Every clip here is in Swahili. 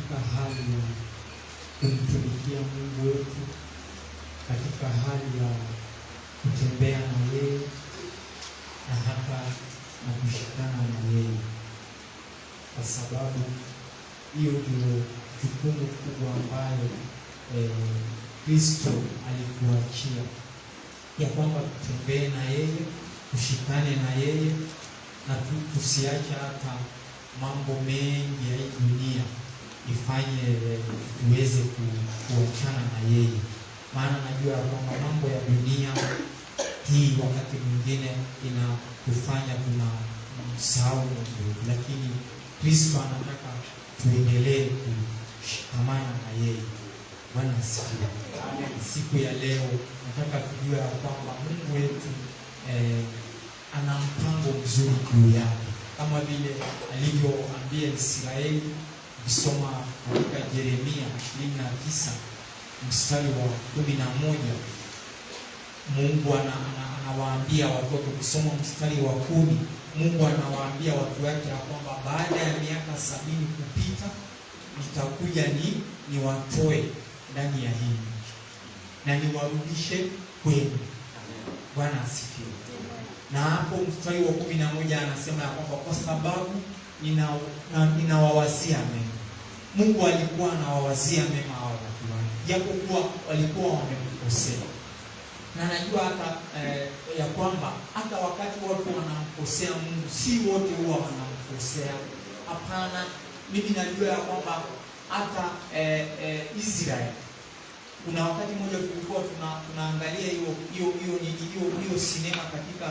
katika hali ya kumtumikia Mungu wetu, katika hali ya kutembea na yeye na hata na kushikana na yeye, kwa sababu hiyo ndio jukumu kubwa ambayo Kristo alituachia, ya kwamba tutembee na yeye, tushikane na yeye, na tusiache hata mambo mengi ya hii dunia ifanye tuweze kuachana na yeye. Maana najua kwamba mambo ya dunia hii wakati mwingine inatufanya tunamsahau Mungu, lakini Kristo anataka tuendelee kushikamana na yeye. Bwana asifiwe. Siku ya leo nataka tujue kwamba Mungu wetu ana mpango mzuri juu yake, kama vile alivyoambia Israeli. Ukisoma katika Yeremia 29 mstari wa 11, Mungu anawaambia watoto, ukisoma mstari wa 10, Mungu anawaambia watu wake ya kwamba baada ya miaka 70 kupita nitakuja niwatoe ndani ya hii nchi na niwarudishe kwenu. Bwana asifiwe. Na hapo mstari wa 11 anasema ya kwamba kwa sababu ninawawazia mema. Mungu alikuwa anawawazia mema hao watu wake, japokuwa walikuwa wamemkosea. Na najua hata ya kwamba hata wakati watu wanamkosea Mungu, si wote huwa wanamkosea. Hapana, mimi najua ya kwamba hata Israeli, kuna wakati mmoja tulikuwa tunaangalia hiyo sinema katika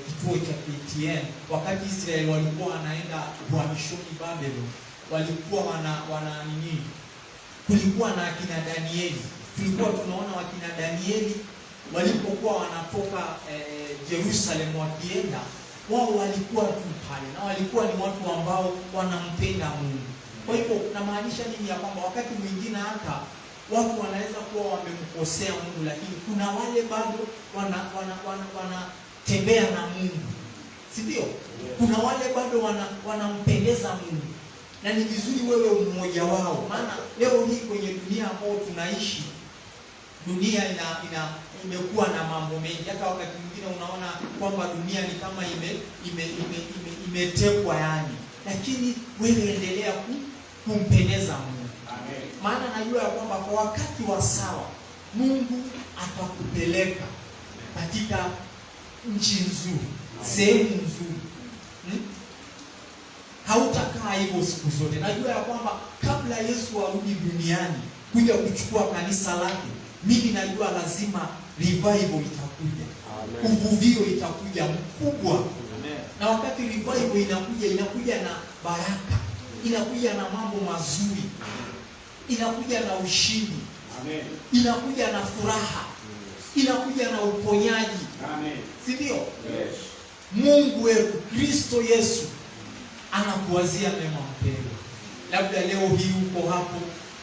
kituo cha KTN, wakati Israeli walikuwa wanaenda uhamishoni Babeli, walikuwa wana nini, kulikuwa na akina Danieli. Tulikuwa tunaona wakina Danieli walipokuwa wanatoka Jerusalem wakienda, wao walikuwa tu pale na walikuwa ni watu ambao wanampenda Mungu. Kwa hivyo namaanisha nini? Ya kwamba wakati mwingine hata watu wanaweza kuwa wamemkosea Mungu, lakini kuna wale bado wanatembea na Mungu, si ndio? Kuna wale bado wanampendeza Mungu, na ni vizuri wewe mmoja wao. Maana leo hii kwenye dunia ambayo tunaishi, dunia imekuwa na mambo mengi. Hata wakati mwingine unaona kwamba dunia ni kama imetekwa yani, lakini wewe endelea kumpendeza Mungu. Amen. Maana najua ya kwamba kwa wakati wa sawa Mungu atakupeleka katika nchi nzuri, sehemu nzuri. Hautakaa hivyo siku zote. Najua ya kwamba kabla Yesu arudi duniani kuja kuchukua kanisa lake, mimi najua lazima revival itakuja. Amen. Uvuvio itakuja mkubwa. Amen. Na wakati revival inakuja na baraka, inakuja na mambo mazuri, inakuja na ushindi. Amen. Inakuja na furaha, inakuja na uponyaji. Amen. Si ndio? Yes. Mungu wetu Kristo Yesu anakuwazia mema mpendwa. Labda leo hii uko hapo,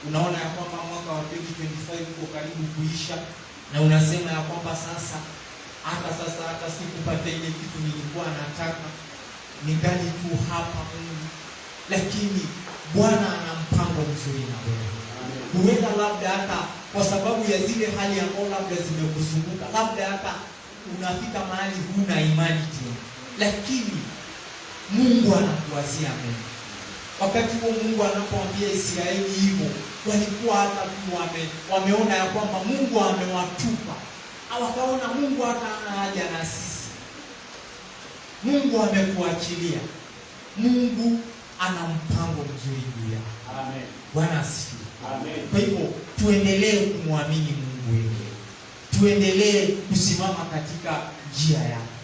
unaona ya kwamba mwaka wa 2025 uko karibu kuisha, na unasema ya kwamba hata sikupata ile kitu nilikuwa nataka, ningali tu hapa Mungu. Lakini Bwana ana mpango mzuri na wewe. Huenda labda hata kwa sababu ya zile hali ambazo labda zimekuzunguka, labda hata unafika mahali huna imani tena, lakini Mungu anakuwazia mema. Wakati huo Mungu anapoambia Israeli hivyo, walikuwa hata wameona ya kwamba Mungu amewatupa. Wakaona Mungu hata hana haja na sisi. Mungu amekuachilia. Mungu ana mpango mzuri juu yako. Amen. Bwana asifiwe. Amen. Kwa hivyo tuendelee kumwamini Mungu wetu. Tuendelee kusimama katika njia yake.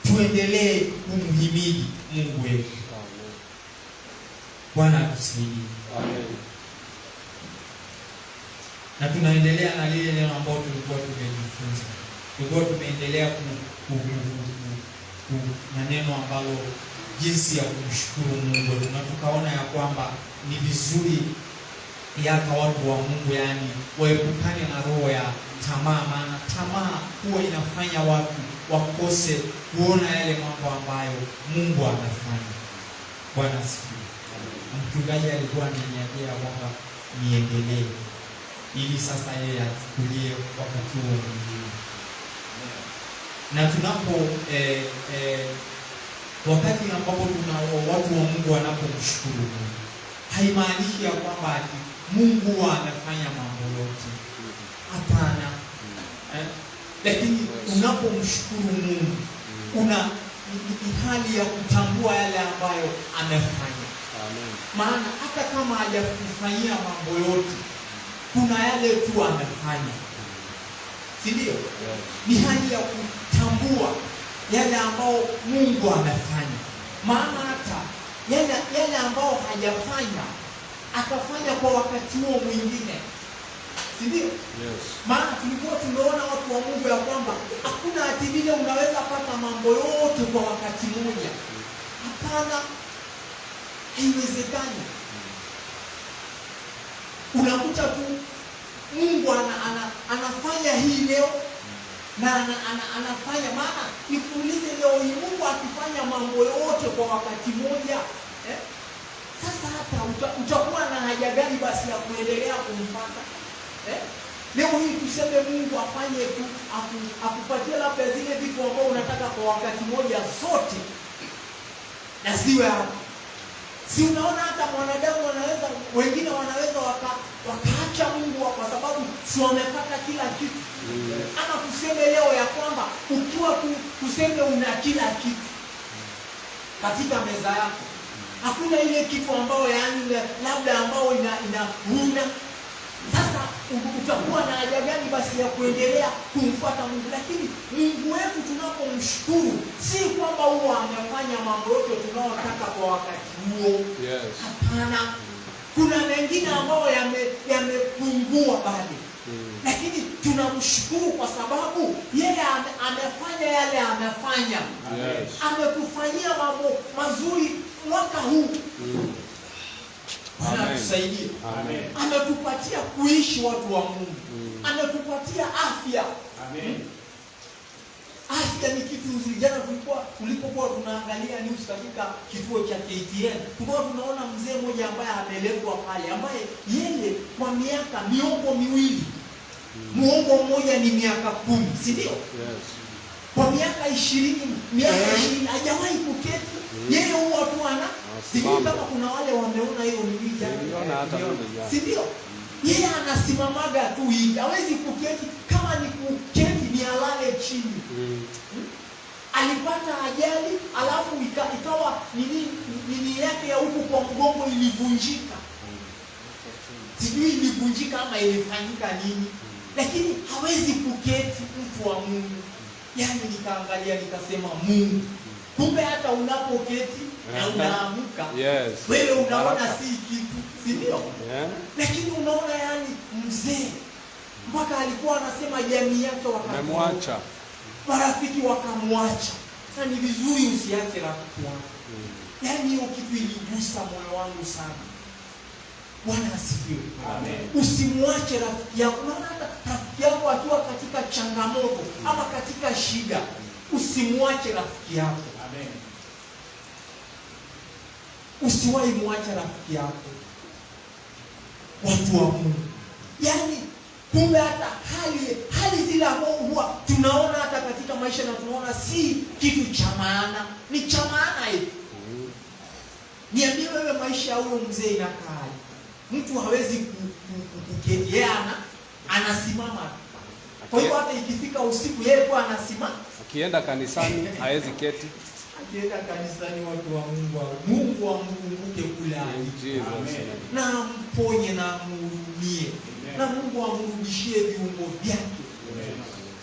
Tuendelee kumhimidi Mungu wetu. Amen. Bwana atusaidie. Amen. Na tunaendelea na lile neno ambalo tulikuwa tumejifunza. Tulikuwa tumeendelea na neno ambalo jinsi ya kumshukuru Mungu, na tukaona ya kwamba ni vizuri hata watu wa Mungu yani waepukane na roho ya tamaa. Maana tamaa huwa inafanya watu wakose kuona yale mambo ambayo Mungu anafanya. Bwana asifiwe. Mchungaji alikuwa ananiambia kwamba niendelee, ili sasa yeye achukulie wakati huo mwingine. Na tunapo wakati ambapo tuna watu wa Mungu wanapomshukuru Mungu, haimaanishi ya kwamba ati Mungu anafanya mambo yote. Hapana. Lakini unapomshukuru Mungu una hali ya kutambua yale ambayo amefanya. Maana hata kama hajakufanyia mambo yote, kuna yale tu amefanya, si ndio? Ni hali ya kutambua yale ambayo Mungu amefanya. Maana hata yale ambayo hajafanya akafanya kwa wakati huo mwingine, si ndio? Maana tulikuwa tumeona watu wa Mungu ya kwamba hakuna ati vile unaweza pata mambo yote kwa wakati mmoja. Hapana, haiwezekani. Unakuta tu Mungu anafanya hii leo na anafanya. Maana nikuulize, leo hii Mungu akifanya mambo yote kwa wakati mmoja, sasa hata utakuwa na haja gani basi ya kuendelea kumfuata? Leo hii tuseme Mungu afanye tu, akupatie labda zile vitu ambavyo unataka kwa wakati mmoja zote na ziwe hapo. Si unaona hata mwanadamu wanaweza, wengine wanaweza wakaacha Mungu kwa sababu si wamepata kila kitu. Ama tuseme leo ya kwamba ukiwa tuseme una kila kitu katika meza yako, hakuna ile kitu ambayo yani labda ambao ina sasa utakuwa na haja gani basi ya kuendelea kumfuata Mungu? Lakini Mungu wetu tunapomshukuru, si kwamba huwa amefanya mambo yote tunayotaka kwa wakati huo. Hapana. Kuna mengine ambayo yamepungua bado. Lakini tunamshukuru kwa sababu yeye amefanya yale amefanya. Amekufanyia mambo mazuri mwaka huu. Anatusaidie. Ametupatia kuishi watu wa Mungu. Ametupatia afya. Afya ni kitu nzuri. Jana tulipokuwa tunaangalia news katika kituo cha KTN, tulikuwa tunaona mzee mmoja ambaye ameletwa pale, ambaye yeye kwa miongo miwili, muongo mmoja ni miaka 10, si ndio? Kwa miaka 20 hajawahi kuketi. Yeye huwa tu sijui kama kuna wale wameona hiyo ni si ndio? Yeye anasimamaga tu hivi, hawezi kuketi. Kama ni kuketi ni alale chini. Alipata ajali, alafu ikawa nini yake ya huku kwa mgongo ilivunjika. Sijui ilivunjika ama ilifanyika nini, lakini hawezi kuketi mtu wa Mungu. Yani nikaangalia nikasema, Mungu, kumbe hata unapoketi na unaamka, wewe unaona si kitu, si ndio? Lakini unaona yani mzee mpaka alikuwa anasema jamii yake wakamwacha, marafiki wakamwacha. Sasa ni vizuri usiache rafiki wako. Yani hiyo kitu iligusa moyo wangu sana. Bwana asifiwe. Usimwache rafiki yako. Unaona hata rafiki yako akiwa katika changamoto ama katika shida, usimwache rafiki yako. Usiwahi muache rafiki yako. Watu wa Mungu, yani kumbe hata hali zile ambazo huwa tunaona hata katika maisha na tunaona si kitu cha maana, ni cha maana hivi. Niambie wewe, maisha ya huyo mzee inakaa, mtu hawezi kuketi, yeye anasimama. Kwa hiyo hata ikifika usiku yeye tu anasimama. Akienda kanisani hawezi keti. Akienda kanisani, watu wa Mungu amkumbuke kule alipo. Na amponye na amhurumie. Na Mungu amrudishie viungo vyake.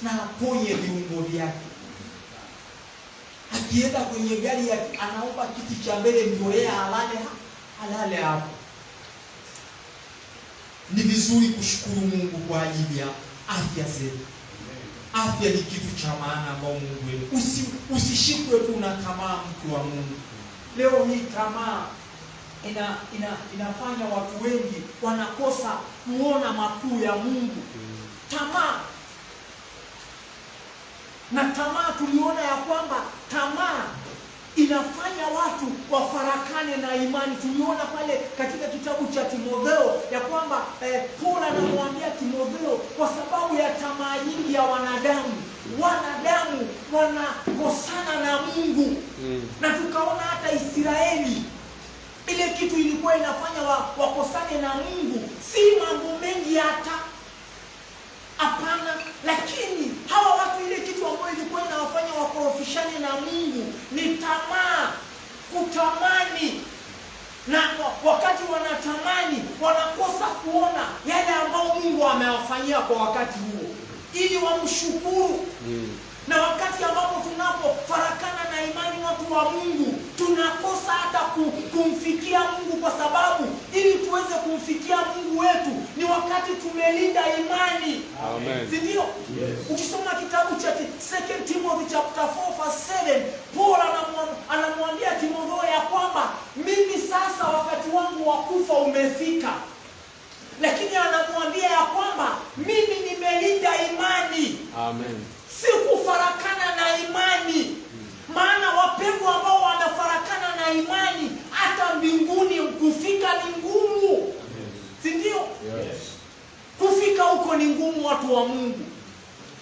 Na aponye viungo vyake. Akienda kwenye gari anaomba kiti cha mbele ndio yeye alale hapo. Ni vizuri kushukuru Mungu kwa ajili ya afya zetu. Afya ni kitu cha maana ambao Mungu wetu. Usishikwe tu na tamaa, mtu wa Mungu. Leo hii tamaa inafanya watu wengi wanakosa kuona makuu ya Mungu. Tamaa. Na tamaa tuliona ya kwamba tamaa inafanya watu wafarakane na imani. Tuliona pale katika kitabu cha Timotheo ya kwamba Paulo anamwambia Timotheo, kwa sababu ya tamaa nyingi ya wanadamu wanakosana na Mungu. Na tukaona hata Israeli, ile kitu ilikuwa inafanya wakosane na Mungu si mambo mengi hata, hapana, lakini hawa watu ile kitu ambayo ilikuwa inawafanya wakorofishane na Mungu ni tamaa, kutamani. Na wakati wanatamani, wanakosa kuona yale ambayo Mungu amewafanyia kwa wakati huo ili wamshukuru. Na wakati ambapo tunapofarakana na imani watu wa Mungu, tunakosa hata kumfikia Mungu, kwa sababu ili tuweze kumfikia Mungu wetu ni wakati tumelinda imani. Amen. Ndio? Yes. Ukisoma kitabu cha 2 Timothy chapter 4 verse 7, Paul anamwambia Timotheo ya kwamba mimi sasa wakati wangu wa kufa umefika. Lakini anamwambia ya kwamba mimi nimelinda imani. Amen. Si kufarakana na imani. Maana wapendwa ambao wanafarakana na imani, hata mbinguni kufika ni ngumu. Si ndio? Yes. Kufika huko ni ngumu, watu wa Mungu.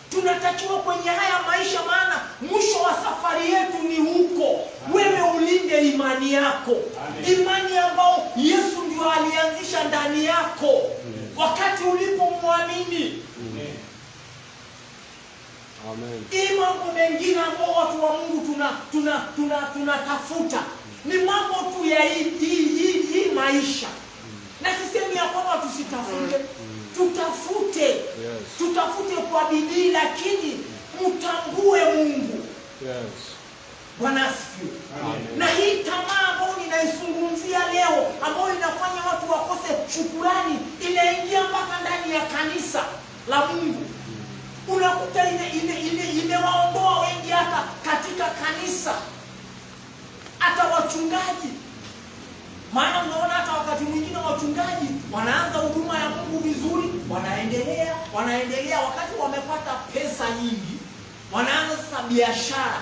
Tunatakiwa kwenye haya maisha, maana mwisho wa safari yetu ni huko. Wewe ulinde imani yako. Amen. Imani ambao Yesu ndio alianzisha ndani yako wakati ulipomwamini. Amen. Hii mambo mengine ambao watu wa Mungu tunatafuta ni mambo tu ya hii maisha. Na sisemi ya kwamba tusitafute. Tutafute. Yes. Tutafute kwa bidii, lakini mtambue Mungu. Yes. Bwana asifiwe. Na hii tamaa ambayo ninaizungumzia leo, ambayo inafanya watu wakose shukrani, inaingia mpaka ndani ya kanisa la Mungu. Unakuta imewaondoa wengi hata katika kanisa, hata wachungaji. Maana unaona hata wakati mwingine wachungaji wanaanza huduma ya Mungu vizuri, wanaendelea wakati wamepata pesa nyingi, wanaanza sasa biashara.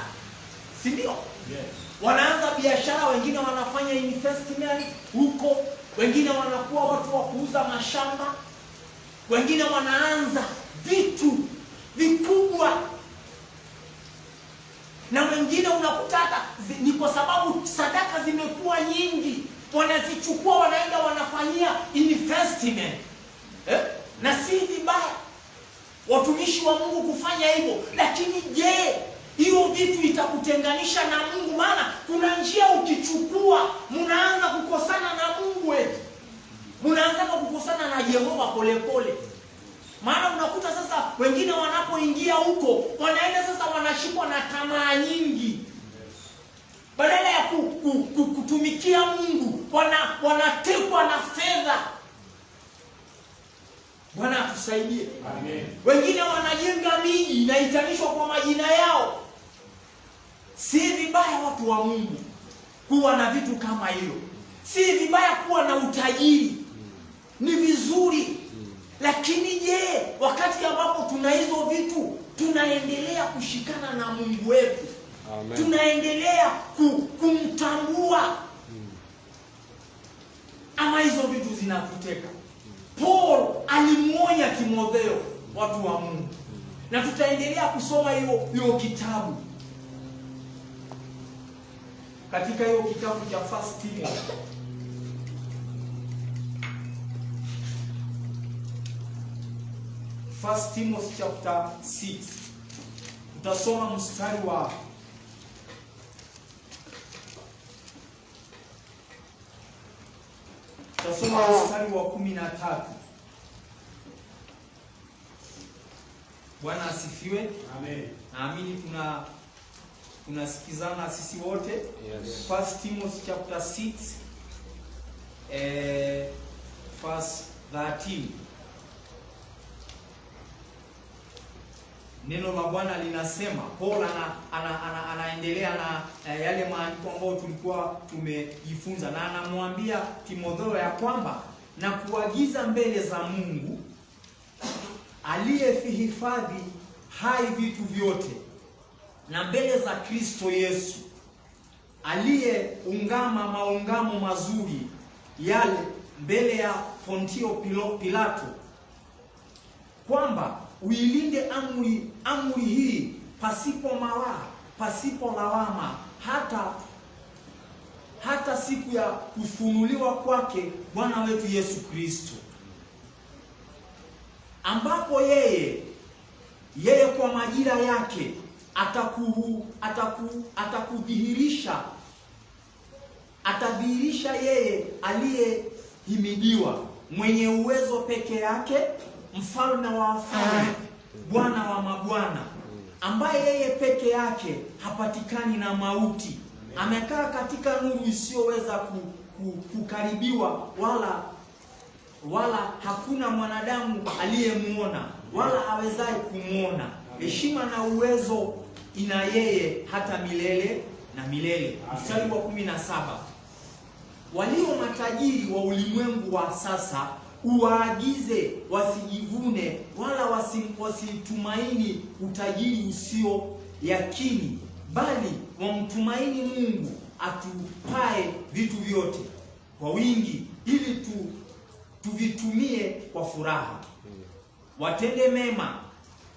Si ndio? Yes. Wanaanza biashara, wengine wanafanya investment huko, wengine wanakuwa watu wa kuuza mashamba, wengine wanaanza vitu vikubwa, na wengine unakuta hata ni kwa sababu sadaka zimekuwa nyingi, wanazichukua wanaenda wanafanyia investment. Na si vibaya watumishi wa Mungu kufanya hivyo, lakini je, hiyo vitu itakutenganisha na Mungu? Maana kuna njia ukichukua, mnaanza kukosana na Mungu wetu, mnaanza kukosana na Jehova polepole. Maana unakuta sasa wengine wanapoingia huko, wanaenda sasa wanashikwa na tamaa nyingi. Badala ya kutumikia Mungu, wanatekwa na fedha. Bwana atusaidie. Amen. Wengine wanajenga miji inaitanishwa kwa majina yao. Si vibaya watu wa Mungu kuwa na vitu kama hilo. Si vibaya kuwa na utajiri. Ni vizuri. Lakini je, wakati ambapo tuna hizo vitu, tunaendelea kushikana na Mungu wetu? Amen. Tunaendelea kumtambua? Ama hizo vitu zinatuteka? Paul alimuonya Timotheo, watu wa Mungu. Na tutaendelea kusoma hiyo kitabu. Katika hiyo kitabu cha 1 Timothy. 1 Timothy chapter 6. Tutasoma mstari wa mstari wa 13. Bwana asifiwe. Amen. Naamini tunasikizana sisi wote. Yes. 1 Timothy chapter 6 verse 13. Neno la Bwana linasema, Paul anaendelea na yale maandiko ambayo tulikuwa tumejifunza, na anamwambia Timotheo ya kwamba na kuagiza mbele za Mungu aliyehifadhi hai vitu vyote, na mbele za Kristo Yesu aliyeungama maungamo mazuri yale mbele ya Pontio Pilato, kwamba uilinde amri hii pasipo mawaa, pasipo lawama, hata siku ya kufunuliwa kwake Bwana wetu Yesu Kristo, ambapo yeye kwa majira yake atadhihirisha yeye aliyehimidiwa, mwenye uwezo peke yake, mfalme wa wafalme, Bwana wa mabwana, ambaye yeye peke yake hapatikani na mauti. Amekaa katika nuru isiyoweza kukaribiwa, wala hakuna mwanadamu aliyemuona wala awezaye kumwona. Heshima na uwezo ina yeye hata milele na milele. Mstari wa 17. Walio matajiri wa ulimwengu wa sasa uwaagize wasijivune wala wasitumaini utajiri usio yakini, bali wamtumaini Mungu atupae vitu vyote kwa wingi, ili tuvitumie kwa furaha. Watende mema,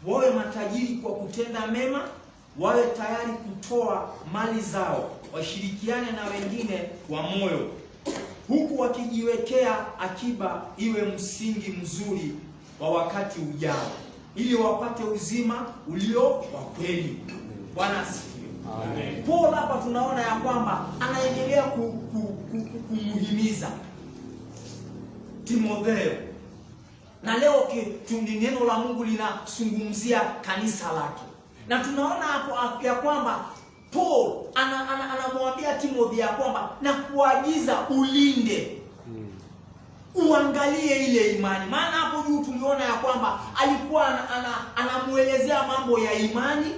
wawe matajiri kwa kutenda mema, wawe tayari kutoa mali zao, washirikiane na wengine kwa moyo, huku wakijiwekea akiba iwe msingi mzuri wa wakati ujao, ili wapate uzima ulio wa kweli. Bwana asifiwe. Amen. Paul hapa tunaona ya kwamba anaendelea kumhimiza Timotheo, na leo neno la Mungu linazungumzia kanisa lake, na tunaona hapo ya kwamba Paul anamwambia Timothy ya kwamba na kuagiza ulinde, uangalie ile imani. Maana hapo juu tuliona ya kwamba alikuwa anamuelezea mambo ya imani,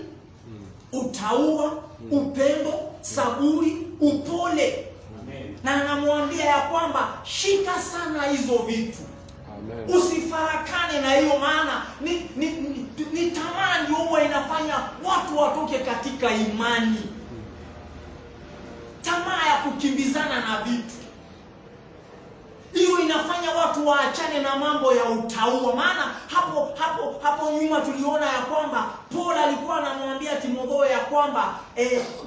utauwa, upendo, saburi, upole. Amen. Na anamwambia ya kwamba shika sana hizo vitu. Amen. Usifarakane na hiyo, maana ni tamaa ndio huwa inafanya watu watoke katika imani. Tamaa ya kukimbizana na vitu, hiyo inafanya watu waachane na mambo ya utauwa. Maana hapo nyuma tuliona ya kwamba Paul alikuwa anamwambia Timotheo ya kwamba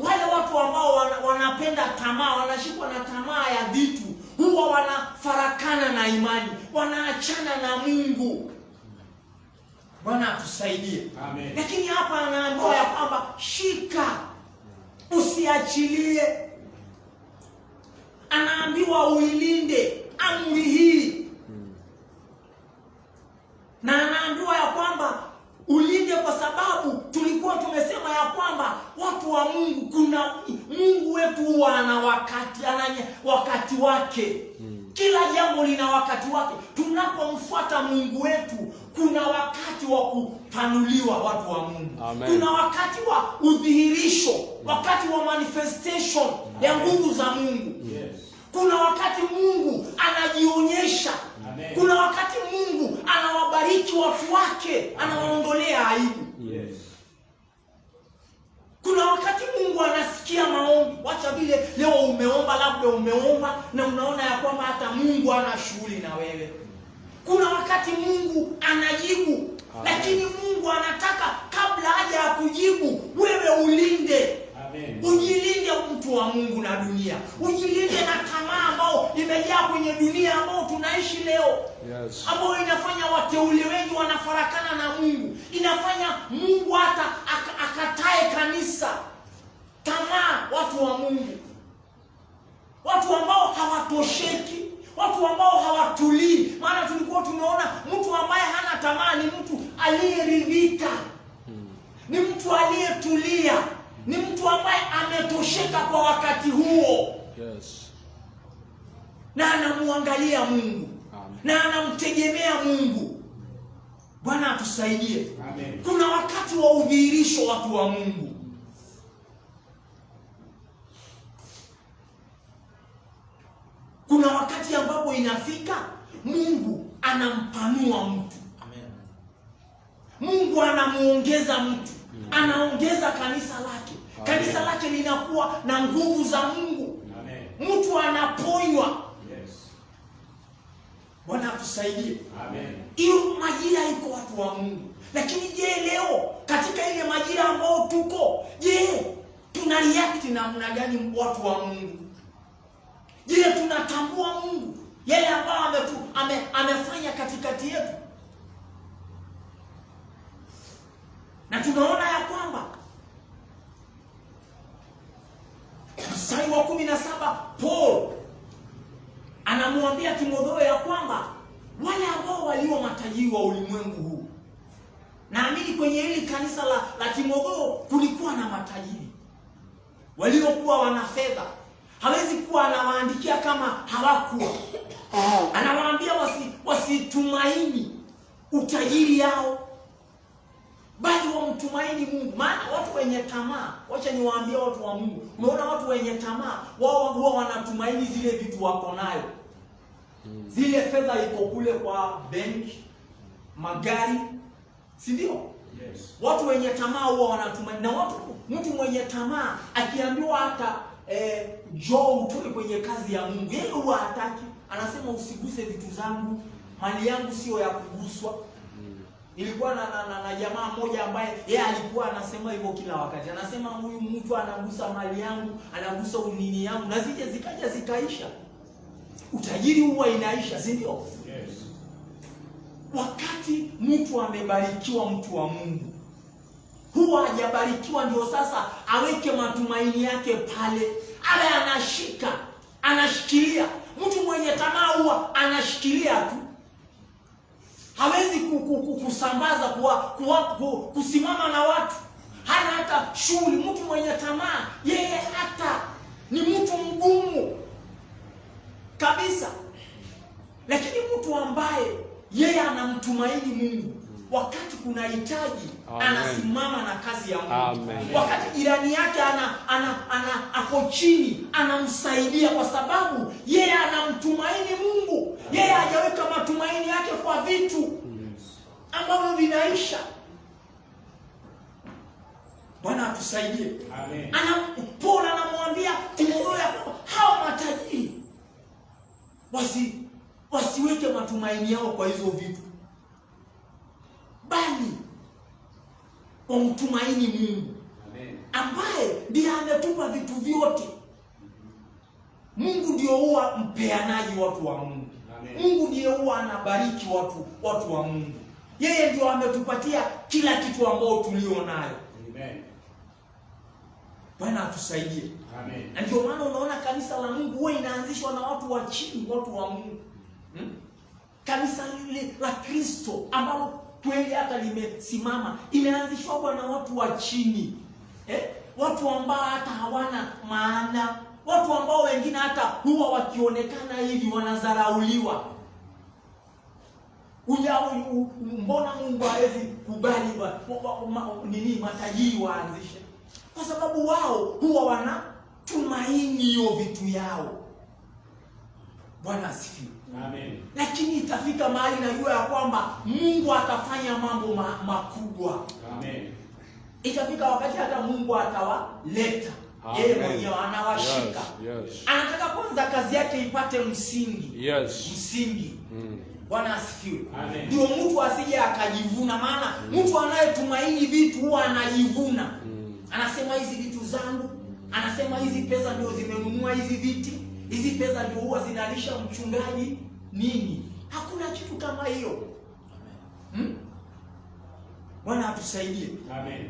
wale watu ambao wanapenda tamaa, wanashikwa na tamaa ya vitu, huwa wanafarakana na imani, wanaachana na Mungu. Bwana atusaidie. Amen. Lakini hapa anaambiwa ya kwamba shika, usiachilie. Anaambiwa uilinde amri hii. Na anaambiwa ya kwamba ulinde, kwa sababu tulikuwa tumesema ya kwamba watu wa Mungu, kuna Mungu wetu huwa ana wakati wake. Kila jambo lina wakati wake. Tunapomfuata Mungu wetu, kuna wakati wa kupanuliwa watu wa Mungu. Amen. Kuna wakati wa udhihirisho, wakati wa manifestation ya nguvu za Mungu. Yes. Kuna wakati Mungu anajionyesha. Amen. Kuna wakati Mungu anawabariki watu wake, anawaondolea aibu. Yes. Kuna wakati Mungu anasikia maombi. Wacha vile leo umeomba, labda umeomba na unaona ya kwamba hata Mungu hana shughuli na wewe. Kuna wakati Mungu anajibu. Amen. Lakini Mungu anataka kabla haja ya kujibu, wewe ulinde. Amen. Ujilinde mtu wa Mungu na dunia. Ujilinde na tamaa ambao imejaa kwenye dunia ambao tunaishi leo. Yes. Ambao inafanya wateule wengi wanafarakana na Mungu. Inafanya Mungu hata akatae kanisa. Tamaa, watu wa Mungu. Watu ambao hawatosheki, watu ambao hawatulii. Maana tulikuwa tumeona mtu ambaye hana tamaa ni mtu aliyeridhika. Ni mtu aliyetulia. Ni mtu ambaye ametosheka kwa wakati huo. Yes. Na anamuangalia Mungu. Amen. Na anamtegemea Mungu. Bwana atusaidie. Amen. Kuna wakati wa udhihirisho, watu wa Mungu. Kuna wakati ambapo inafika Mungu anampanua mtu. Amen. Mungu anamuongeza mtu. Anaongeza kanisa lake. Kanisa lake linakuwa na nguvu za Mungu. Amen. Mtu anaponywa. Yes. Bwana atusaidie. Amen. Hiyo majira iko watu wa Mungu. Lakini je, leo katika ile majira ambao tuko, je, tuna react namna gani watu wa Mungu? Je, tunatambua Mungu yale ambayo amefanya katikati yetu? Na tunaona ya kwamba mstari wa 17 Paul anamwambia Timotheo ya kwamba wale ambao walio matajiri wa ulimwengu huu, naamini kwenye hili kanisa la Timotheo kulikuwa na matajiri waliokuwa wana fedha. Hawezi kuwa anawaandikia kama hawakuwa. Anawaambia wasitumaini utajiri yao, bali wamtumaini Mungu. Maana watu wenye tamaa, wacha niwaambie watu wa Mungu, umeona watu wenye tamaa, wao huwa wanatumaini zile vitu wako nayo. Zile fedha iko kule kwa benki, magari, si ndio? Yes. Watu wenye tamaa huwa wanatumaini. Na mtu mwenye tamaa akiambiwa hata njoo utoke kwenye kazi ya Mungu, yeye huwa hataki. Anasema usiguse vitu zangu, mali yangu sio ya kuguswa. Ilikuwa na jamaa mmoja ambaye yeye alikuwa anasema hivyo kila wakati. Anasema huyu mtu anagusa mali yangu, anagusa unini yangu, na zije zikaja zikaisha. Utajiri huwa inaisha, si ndio? Yes. Wakati mtu amebarikiwa, mtu wa Mungu, huwa hajabarikiwa ndio sasa aweke matumaini yake pale, ale anashika, anashikilia. Mtu mwenye tamaa huwa anashikilia tu, hawezi kusambaza, kusimama na watu, hana hata shughuli. Mtu mwenye tamaa yeye hata ni mtu mgumu kabisa. Lakini mtu ambaye yeye anamtumaini Mungu, wakati kuna hitaji, anasimama na kazi ya Mungu. Amen. Wakati jirani yake ako chini, anamsaidia kwa sababu yeye anamtumaini Mungu. Yeye hajaweka matumaini yake kwa vitu ambavyo vinaisha. Bwana atusaidie. Amen. Paul anamwambia Timotheo hao matajiri wasiweke matumaini yao kwa hizo vitu, bali wamtumaini Mungu. Amen. Ambaye ndiye ametupa vitu vyote. Mungu ndio huwa mpeanaji watu wa Mungu. Amen. Mungu ndiye huwa anabariki watu wa Mungu. Yeye ndio ametupatia kila kitu ambao tulio nayo. Amen. Bwana atusaidie. Amen. Na ndio maana unaona kanisa la Mungu huwa inaanzishwa na watu wa chini, watu wa Mungu. Kanisa lile la Kristo ambalo kweli hata limesimama, imeanzishwa na watu wa chini. Watu ambao hata hawana maana, watu ambao wengine hata huwa wakionekana hivi wanadharauliwa. Mbona Mungu hawezi kubali matajiri waanzishe? Kwa sababu wao huwa wanatumaini hiyo vitu yao. Bwana asifiwe. Amen. Lakini itafika mahali najua ya kwamba Mungu atafanya mambo makubwa. Amen. Itafika wakati hata Mungu atawaleta. Yeye mwenyewe anawashika. Yes. Anataka kwanza kazi yake ipate msingi. Yes. Msingi. Bwana asifiwe. Amen. Ndio mtu asije akajivuna, maana mtu anayetumaini vitu huwa anajivuna. Anasema hizi vitu zangu, anasema hizi pesa ndio zimenunua hizi viti, hizi pesa ndio huwa zinalisha mchungaji nini. Hakuna kitu kama hiyo. Amen. Bwana atusaidie. Amen.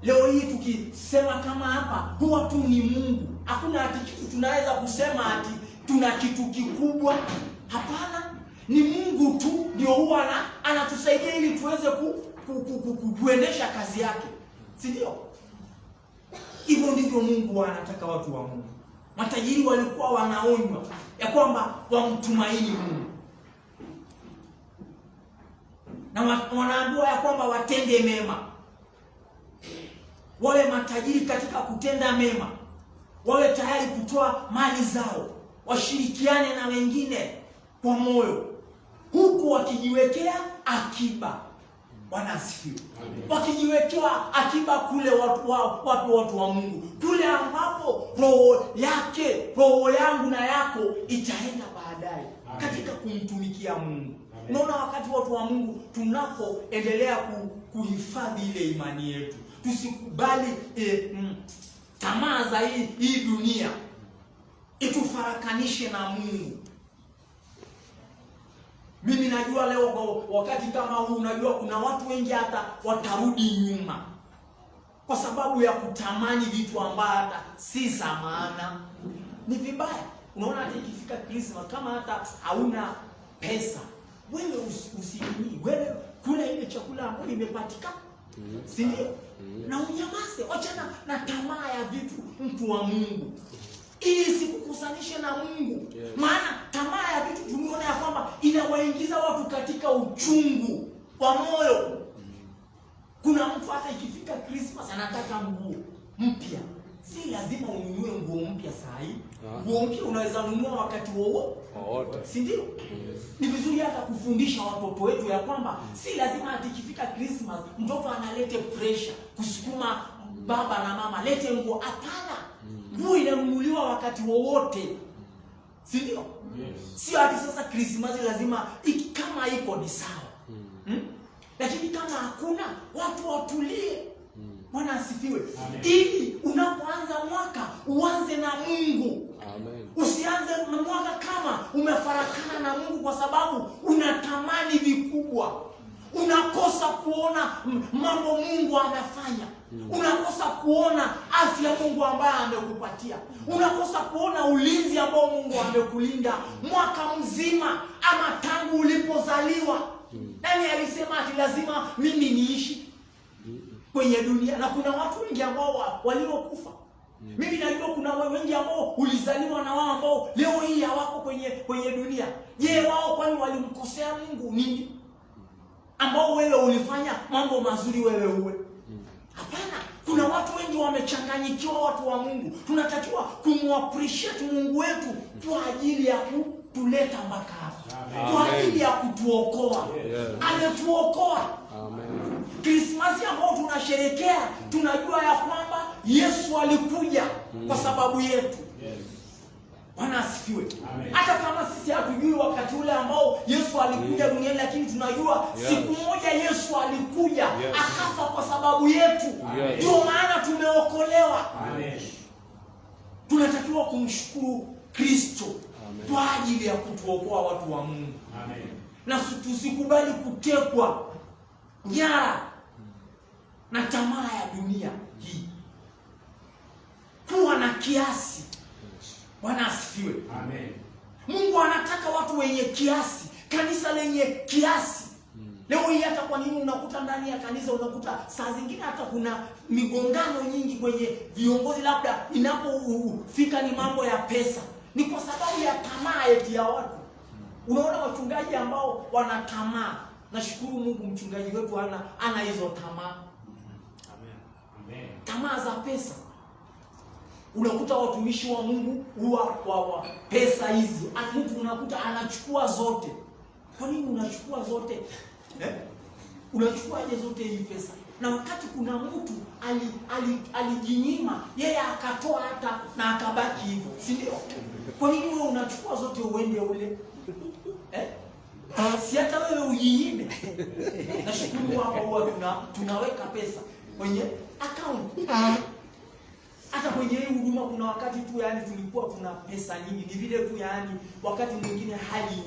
Leo hii tukisema kama hapa huwa tu ni Mungu. Hakuna ati kitu tunaweza kusema ati tuna kitu kikubwa. Hapana, ni Mungu tu ndio huwa anatusaidia ili tuweze kuendesha kazi yake. Si ndio? Hivyo ndivyo Mungu anataka watu wa Mungu. Matajiri walikuwa wanaonywa ya kwamba wamtumaini Mungu. Na wanaambiwa ya kwamba watende mema. Wale matajiri katika kutenda mema, wawe tayari kutoa mali zao, washirikiane na wengine kwa moyo, huku wakijiwekea akiba. Bwana asifiwe. Wakijiwekea akiba kule watu wa Mungu, kule ambapo roho yangu na yako itaenda baadaye katika kumtumikia Mungu. Unaona, wakati watu wa Mungu tunapoendelea kuhifadhi ile imani yetu, tusikubali tamaa za hii dunia itufarakanishe na Mungu. Mimi najua leo kwa wakati kama huu, unajua kuna watu wengi hata watarudi nyuma kwa sababu ya kutamani vitu ambavyo hata si za maana. Ni vibaya. Unaona, hata ikifika Christmas, kama hata hauna pesa, wewe usinini, wewe kula ile chakula ambayo imepatikana, si ndio? Na unyamaze, achana na tamaa ya vitu, mtu wa Mungu, ili sikukusanishe na Mungu. Maana tamaa ya vitu tumeona ya kwamba inawaingiza watu katika uchungu wa moyo. Kuna mtu hata ikifika Christmas anataka nguo mpya. Si lazima ununue nguo mpya saa hii. Nguo mpya unaweza nunua wakati wowote. Si ndio? Ni vizuri hata kufundisha watoto wetu ya kwamba si lazima hata ikifika Christmas mtoto analete pressure kusukuma baba na mama lete nguo. Hapana. Nguo inanunuliwa wakati wowote. Si ndio? Sio hata sasa Christmas lazima kama iko ni sawa. Lakini kama hakuna, watu watulie. Bwana asifiwe. Ili unapoanza mwaka uanze na Mungu. Amen. Usianze na mwaka kama umefarakana na Mungu kwa sababu unatamani vikubwa. Unakosa kuona mambo Mungu anafanya. Unakosa kuona afya Mungu ambaye amekupatia. Unakosa kuona ulinzi ambao Mungu amekulinda mwaka mzima ama tangu ulipozaliwa. Nani alisema ati lazima mimi niishi kwenye dunia? Na kuna watu wengi ambao waliokufa. Mimi najua kuna wengi ambao ulizaliwa na wao ambao leo hii hawako kwenye dunia. Je, wao kwani walimkosea Mungu nini? Ambao wewe ulifanya mambo mazuri wewe uwe? Hapana. Kuna watu wengi wamechanganyikiwa, watu wa Mungu. Tunatakiwa kumappreciate Mungu wetu kwa ajili ya kutuleta mpaka hapa. Kwa ajili ya kutuokoa. Ametuokoa. Amen. Krismasi ambao tunasherehekea, tunajua ya kwamba Yesu alikuja kwa sababu yetu. Bwana asifiwe. Hata kama sisi hatujui wakati ule ambao Yesu alikuja duniani, lakini tunajua siku moja Yesu alikuja akafa kwa sababu yetu. Ndio maana tumeokolewa. Amen. Tunatakiwa kumshukuru Kristo kwa ajili ya kutuokoa, watu wa Mungu. Amen. Na tusikubali kutekwa nyara na tamaa ya dunia hii. Kuwa na kiasi. Bwana asifiwe. Amen. Mungu anataka watu wenye kiasi, kanisa lenye kiasi. Leo hii hata kwa nini unakuta ndani ya kanisa unakuta saa zingine hata kuna migongano nyingi kwenye viongozi, labda inapofika ni mambo ya pesa. Ni kwa sababu ya tamaa ya watu. Unaona wachungaji ambao wana tamaa. Nashukuru Mungu mchungaji wetu ana hizo tamaa. Amen. Tamaa za pesa. Unakuta watumishi wa Mungu huwa kwa pesa hizi. Mtu unakuta anachukua zote. Kwa nini unachukua zote? Unachukuaje zote hii pesa? Na wakati kuna mtu alijinyima, yeye akatoa hata na akabaki hivyo. Si ndio? Kwa nini wewe unachukua zote uende ule? Si hata wewe ujinyime. Nashukuru hapa huwa tunaweka pesa kwenye account. Hata kwenye hii huduma kuna wakati tu tulikuwa kuna pesa nyingi. Ni vile tu wakati mwingine hali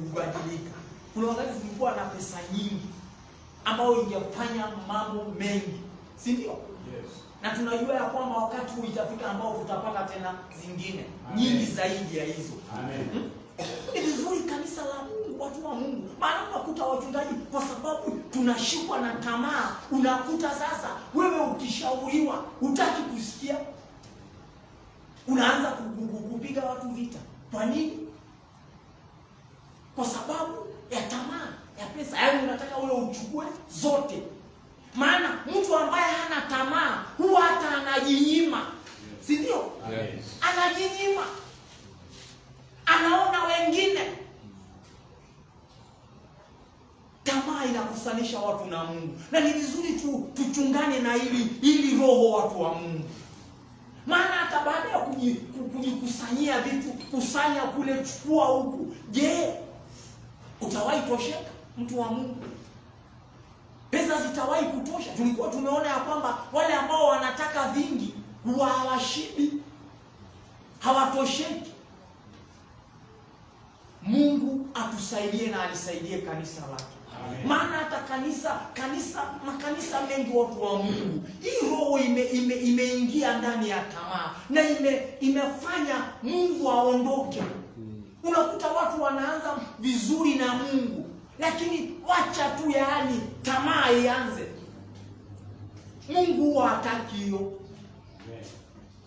hubadilika. Kuna wakati tulikuwa na pesa nyingi ambao ingefanya mambo mengi. Si ndio? Yes. Na tunajua ya kwamba wakati huu itafika ambao tutapata tena zingine nyingi zaidi ya hizo. Amen. Ni vizuri kanisa la Mungu, watu wa Mungu. Maana unakuta wachungaji kwa sababu tunashikwa na tamaa, unakuta sasa wewe ukishauriwa hutaki kusikia. Unaanza kupiga watu vita. Kwa nini? Kwa sababu ya tamaa ya pesa. Yaani unataka wewe uchukue zote. Maana mtu ambaye hana tamaa huwa hata anajinyima. Si ndio? Yes. Anajinyima. Anaona wengine. Tamaa inakusanisha watu na Mungu, na ni vizuri tuchungane na ili roho watu wa Mungu. Maana hata baada ya kujikusanyia vitu, kusanya kule, chukua huku, je, utawahi tosheka mtu wa Mungu? Pesa zitawahi kutosha? Tulikuwa tumeona ya kwamba wale ambao wanataka vingi huwa hawashibi, hawatosheki. Mungu atusaidie na alisaidie kanisa lake. Amen. Maana hata makanisa mengi watu wa Mungu, hii roho imeingia ndani ya tamaa na imefanya Mungu aondoke. Unakuta watu wanaanza vizuri na Mungu, lakini wacha tu yaani tamaa ianze. Mungu huwa hataki hiyo.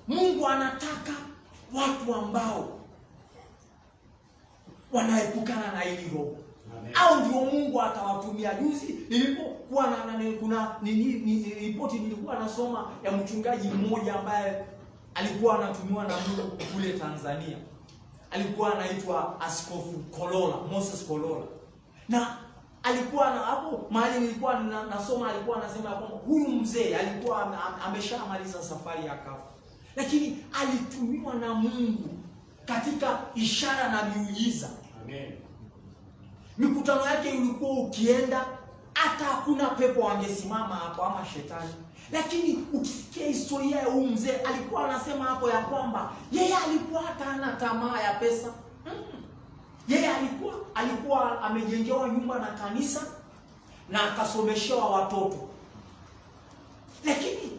Mungu anataka watu ambao wanaepukana na hili roho. Au ndio Mungu atawatumia. Juzi nilipokuwa kuna ripoti nilikuwa nasoma ya mchungaji mmoja ambaye alikuwa anatumiwa na Mungu kule Tanzania. Alikuwa anaitwa Askofu Kolola, Moses Kolola. Na alikuwa hapo mahali nilikuwa nasoma, alikuwa anasema kwamba huyu mzee alikuwa ameshamaliza safari ya kafu, lakini alitumiwa na Mungu katika ishara na miujiza. Amen. Mikutano yake ilikuwa ukienda hata hakuna pepo angesimama hapo ama shetani. Lakini ukisikia historia ya huyu mzee, alikuwa anasema hapo ya kwamba yeye alikuwa hata hana tamaa ya pesa. Yeye alikuwa amejengewa nyumba na kanisa na akasomeshewa watoto. Lakini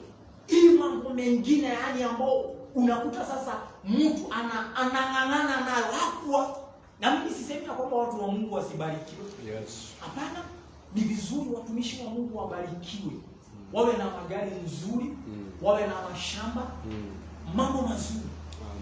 hii mambo mengine yaani ambao unakuta sasa mtu anang'ang'ana nayo hakuwa. Na mimi sisemi kwamba watu wa Mungu wasibarikiwe. Yes. Hapana, ni vizuri watumishi wa Mungu wabarikiwe. Wawe na magari nzuri, wawe na mashamba, mambo mazuri.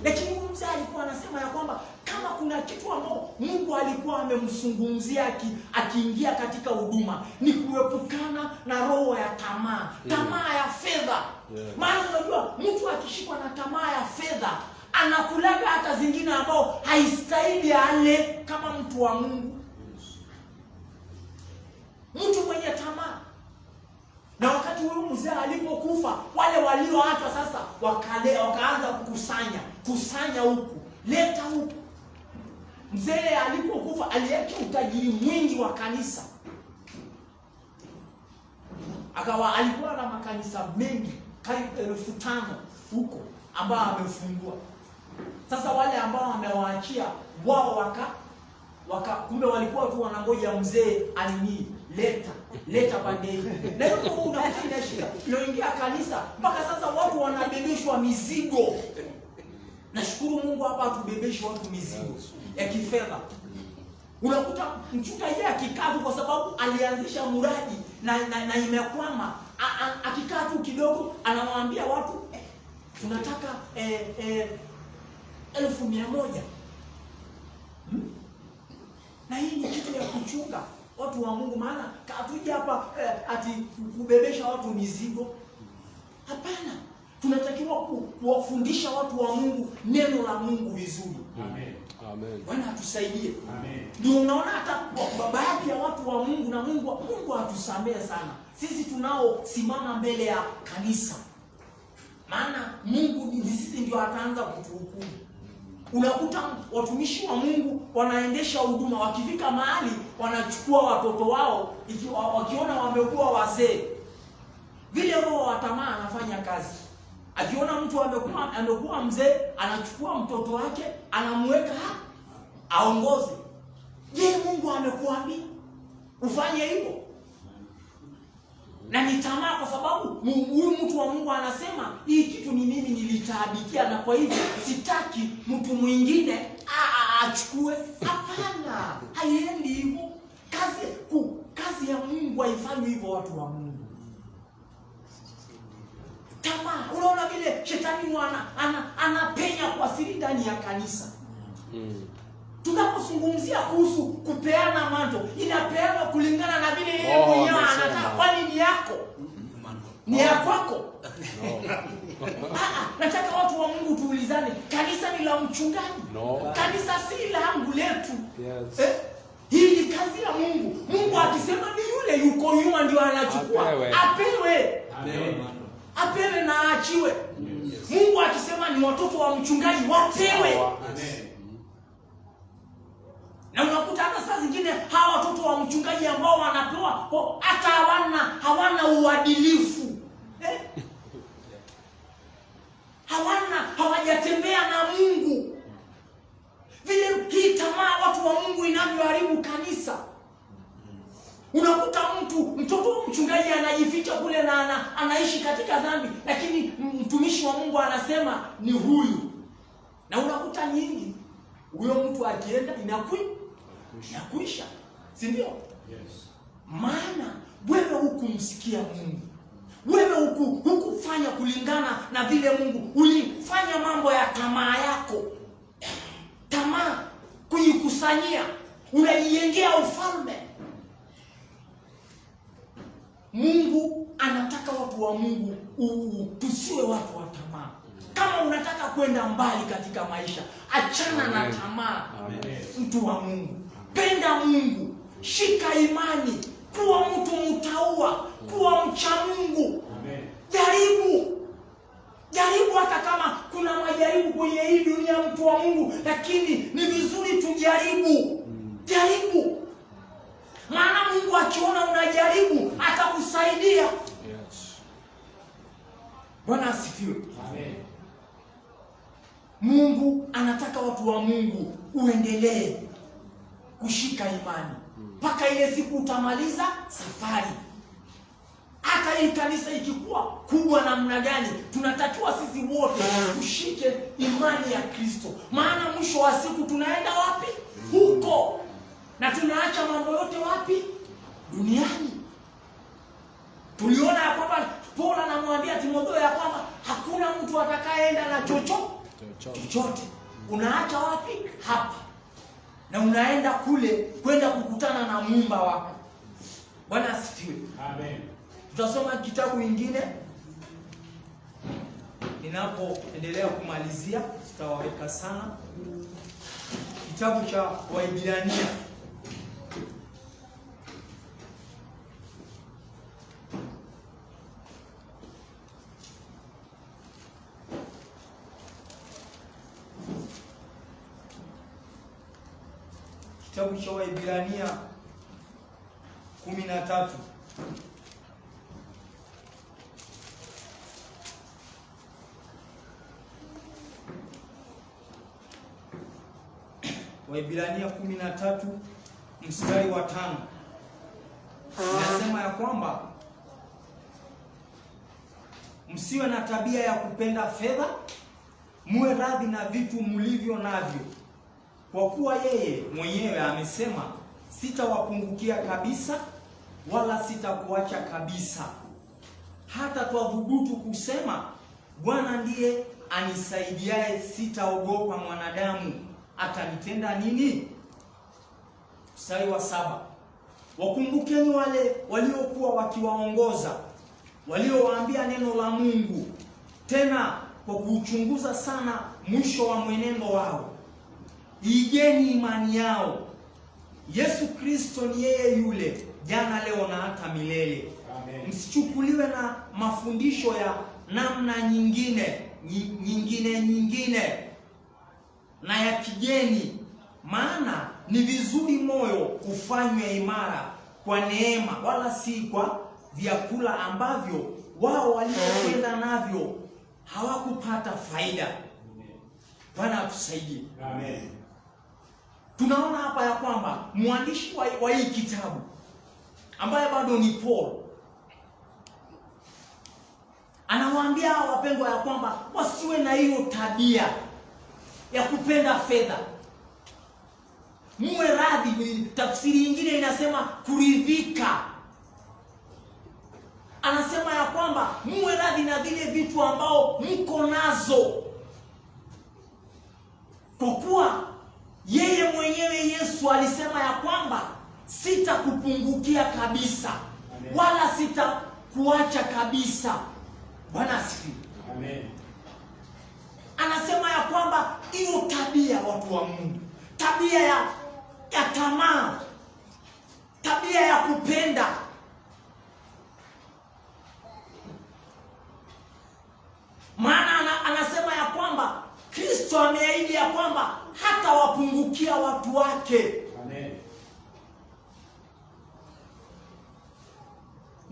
Lakini huyu mzee alikuwa anasema ya kwamba kama kuna kitu ambao Mungu alikuwa amemzungumzia akiingia katika huduma, ni kuepukana na roho ya tamaa, tamaa ya fedha. Yeah. Maana unajua mtu akishikwa na tamaa ya fedha, anakulaga hata zingine ambao haistahili ale kama mtu wa Mungu. Mtu mwenye tamaa. Na wakati huyu mzee alipokufa, wale walioachwa sasa wakaanza kusanya huku, leta huku. Mzee alipokufa aliacha utajiri mwingi wa kanisa. Alikuwa na makanisa mengi, karibu 5,000 huko ambao amefungua. Sasa wale ambao amewaachia wao kumbe walikuwa tu wanangoja mzee leta bandei. Na hiyo unakuta inashika. Inaingia kanisa mpaka sasa watu wanabebeshwa mizigo. Nashukuru Mungu hapa atubebeshe watu mizigo ya kifedha. Unakuta mchungaji akikaa tu kwa sababu alianzisha mradi na imekwama, akikaa tu kidogo anawaambia watu tunataka 1,100. Na hii ni kitu ya kuchunga watu wa Mungu, maana hatuja hapa ati kubebesha watu mizigo. Hapana. Tunatakiwa kuwafundisha watu wa Mungu neno la Mungu vizuri. Amen. Amen. Bwana atusaidie. Amen. Ndio unaona hata baadhi ya watu wa Mungu na Mungu atusamehe sana. Sisi tunaosimama mbele ya kanisa. Maana Mungu ni sisi ndio ataanza kutuhukumu. Unakuta watumishi wa Mungu wanaendesha huduma, wakifika mahali wanachukua watoto wao wakiona wamekuwa wazee. Vile roho wa tamaa anafanya kazi. Akiona mtu amekuwa mzee, anachukua mtoto wake, anamweka aongoze. Je, Mungu amekuambia ufanye hivyo? Na ni tamaa, kwa sababu huyu mtu wa Mungu anasema hii kitu ni mimi nilitaabikia, na kwa hivyo sitaki mtu mwingine achukue. Hapana, haiendi hivyo. Kazi ya Mungu haifanywi hivyo, watu wa Mungu. Tamaa, unaona vile shetani anapenya kwa siri ndani ya kanisa. Tunapozungumzia kuhusu kupeana manto, inapeana kulingana na vile yeye mwenyewe anataka. Kwani ni yako? Ni ya kwako? Nataka watu wa Mungu tuulizane, kanisa ni la mchungaji? Kanisa si langu letu. Yes. Hii ni kazi ya Mungu. Mungu akisema ni nyuma ndio anachukua. Apewe na aachiwe. Mungu akisema ni watoto wa mchungaji wapewe. Na unakuta hata saa zingine hawa watoto wa mchungaji ambao wanapewa hata hawana uadilifu. Hawajatembea na Mungu. Vile hii tamaa watu wa Mungu inavyoharibu kanisa. Unakuta mtoto wa mchungaji anajificha kule na anaishi katika dhambi, lakini mtumishi wa Mungu anasema ni huyu. Na unakuta nyingi huyo mtu akienda inakuisha. Si ndio? Yes. Maana wewe hukumsikia Mungu. Wewe hukufanya kulingana na vile Mungu. Ulifanya mambo ya tamaa yako. Tamaa kujikusanyia, unajijengea ufalme. Mungu anataka watu wa Mungu tusiwe watu wa tamaa. Kama unataka kwenda mbali katika maisha, achana na tamaa. Mtu wa Mungu, penda Mungu, shika imani, kuwa mtu mtaua, kuwa mcha Mungu. Jaribu hata kama kuna majaribu kwenye hii dunia, mtu wa Mungu, lakini ni vizuri tujaribu. Jaribu. Maana Mungu akiona unajaribu atakusaidia. Yes. Bwana asifiwe. Amen. Mungu anataka watu wa Mungu uendelee kushika imani mpaka ile siku utamaliza safari. Hata hii kanisa ikikuwa kubwa namna gani, tunatakiwa sisi wote tushike imani ya Kristo. Maana mwisho wa siku tunaenda wapi? Huko. Na tunaacha mambo yote wapi? Duniani. Tuliona ya kwamba Paulo anamwambia Timotheo ya kwamba hakuna mtu atakayeenda na chochote. Unaacha wapi? Hapa. Na unaenda kule kwenda kukutana na Muumba wako. Bwana asifiwe. Amen. Tutasoma kitabu kingine. Ninapoendelea kumalizia, sitawaweka sana. Kitabu cha Waibrania. Kitabu cha Waibrania 13. Waibrania 13 mstari wa 5. Nasema ya kwamba msiwe na tabia ya kupenda fedha, muwe radhi na vitu mlivyo navyo. Kwa kuwa yeye mwenyewe amesema, sitawapungukia kabisa wala sitakuacha kabisa. Hata twadhubutu kusema, Bwana ndiye anisaidiaye, sitaogopa mwanadamu atanitenda nini? Mstari wa 7. Wakumbukeni wale waliokuwa wakiwaongoza, waliowaambia neno la Mungu, tena kwa kuchunguza sana mwisho wa mwenendo wao. Igeni imani yao. Yesu Kristo ni yeye yule jana, leo na hata milele. Amen. Msichukuliwe na mafundisho ya namna nyingine na ya kigeni, maana ni vizuri moyo ufanywe imara kwa neema, wala si kwa vyakula ambavyo wao waliokwenda navyo hawakupata faida. Bwana atusaidie. Amen. Tunaona hapa ya kwamba mwandishi wa hii kitabu ambaye bado ni Paul anawaambia wapendwa ya kwamba wasiwe na hiyo tabia ya kupenda fedha. Muwe radhi. Tafsiri nyingine inasema kuridhika. Anasema ya kwamba muwe radhi na vile vitu ambao mko nazo, kwa kuwa yeye mwenyewe Yesu alisema ya kwamba sitakupungukia kabisa. Amen. Wala sitakuacha kabisa. Bwana asifiwe. Amen. Anasema ya kwamba hiyo tabia, watu wa Mungu, tabia ya tamaa, tabia ya kupenda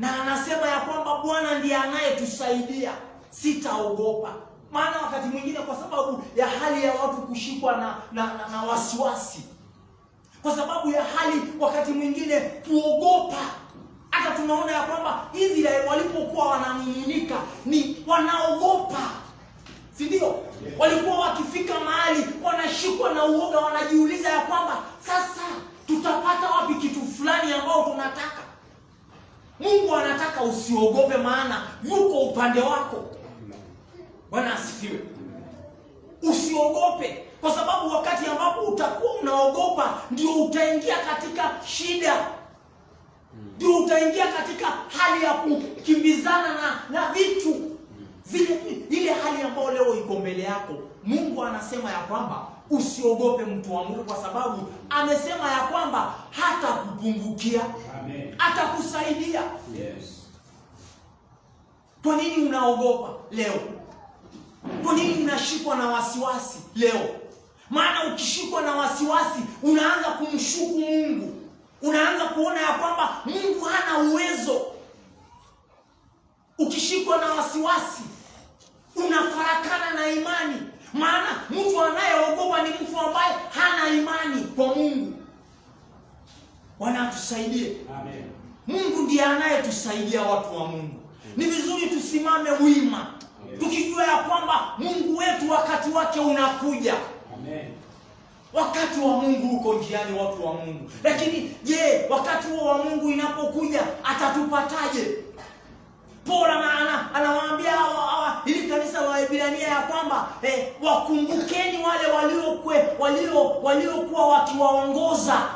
na anasema ya kwamba Bwana ndiye anayetusaidia, sitaogopa. Maana wakati mwingine kwa sababu ya hali ya watu kushikwa na wasiwasi, kwa sababu ya hali wakati mwingine kuogopa, hata tunaona ya kwamba Israeli walipokuwa wananung'unika ni wanaogopa, si ndio? Walikuwa wakifika mahali wanashikwa na uoga, wanajiuliza ya kwamba sasa tutapata wapi kitu fulani ambao tunataka. Mungu anataka usiogope, maana yuko upande wako. Bwana asifiwe. Usiogope, kwa sababu wakati ambapo utakuwa unaogopa ndio utaingia katika shida, ndio utaingia katika hali ya kukimbizana na vitu ile hali ambayo leo iko mbele yako. Mungu anasema ya kwamba usiogope, mtu wa Mungu, kwa sababu amesema ya kwamba hata kupungukia, atakusaidia. Yes. Kwa nini unaogopa leo? Kwa nini unashikwa na wasiwasi leo? Maana ukishikwa na wasiwasi unaanza kumshuku Mungu, unaanza kuona ya kwamba Mungu hana uwezo. Ukishikwa na wasiwasi unafarakana na imani, maana mtu anayeogopa ni mtu ambaye hana imani kwa Mungu. Bwana atusaidie. Amen. Mungu ndiye anayetusaidia, watu wa Mungu. Ni vizuri tusimame wima, tukijua ya kwamba Mungu wetu wakati wake unakuja. Amen. Wakati wa Mungu uko njiani, watu wa Mungu. Lakini je, wakati huo wa Mungu inapokuja atatupataje? Paulo anawaambia ili kanisa la Waebrania ya kwamba wakumbukeni wale waliokuwa wakiwaongoza.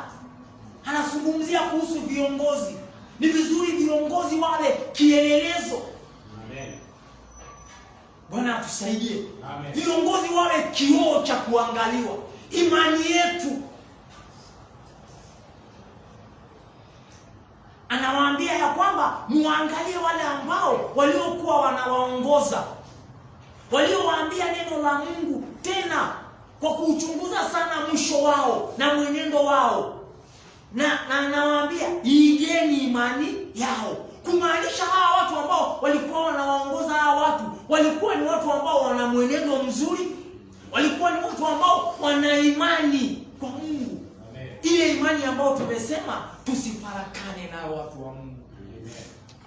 Anazungumzia kuhusu viongozi. Ni vizuri viongozi wale kielelezo. Amen. Bwana atusaidie. Amen. Viongozi wawe kioo cha kuangaliwa. Imani yetu. Anawaambia ya kwamba muangalie wale ambao waliokuwa wanawaongoza, waliowaambia neno la Mungu, tena kwa kuchunguza sana mwisho wao na mwenendo wao. Na anawaambia igeni imani yao. Kumaanisha hawa watu ambao walikuwa wanawaongoza, hawa watu walikuwa ni watu ambao wana mwenendo mzuri, walikuwa ni watu ambao wana imani kwa Mungu. Amen. Ile imani ambayo tumesema tusifarakane nayo, watu wa Mungu.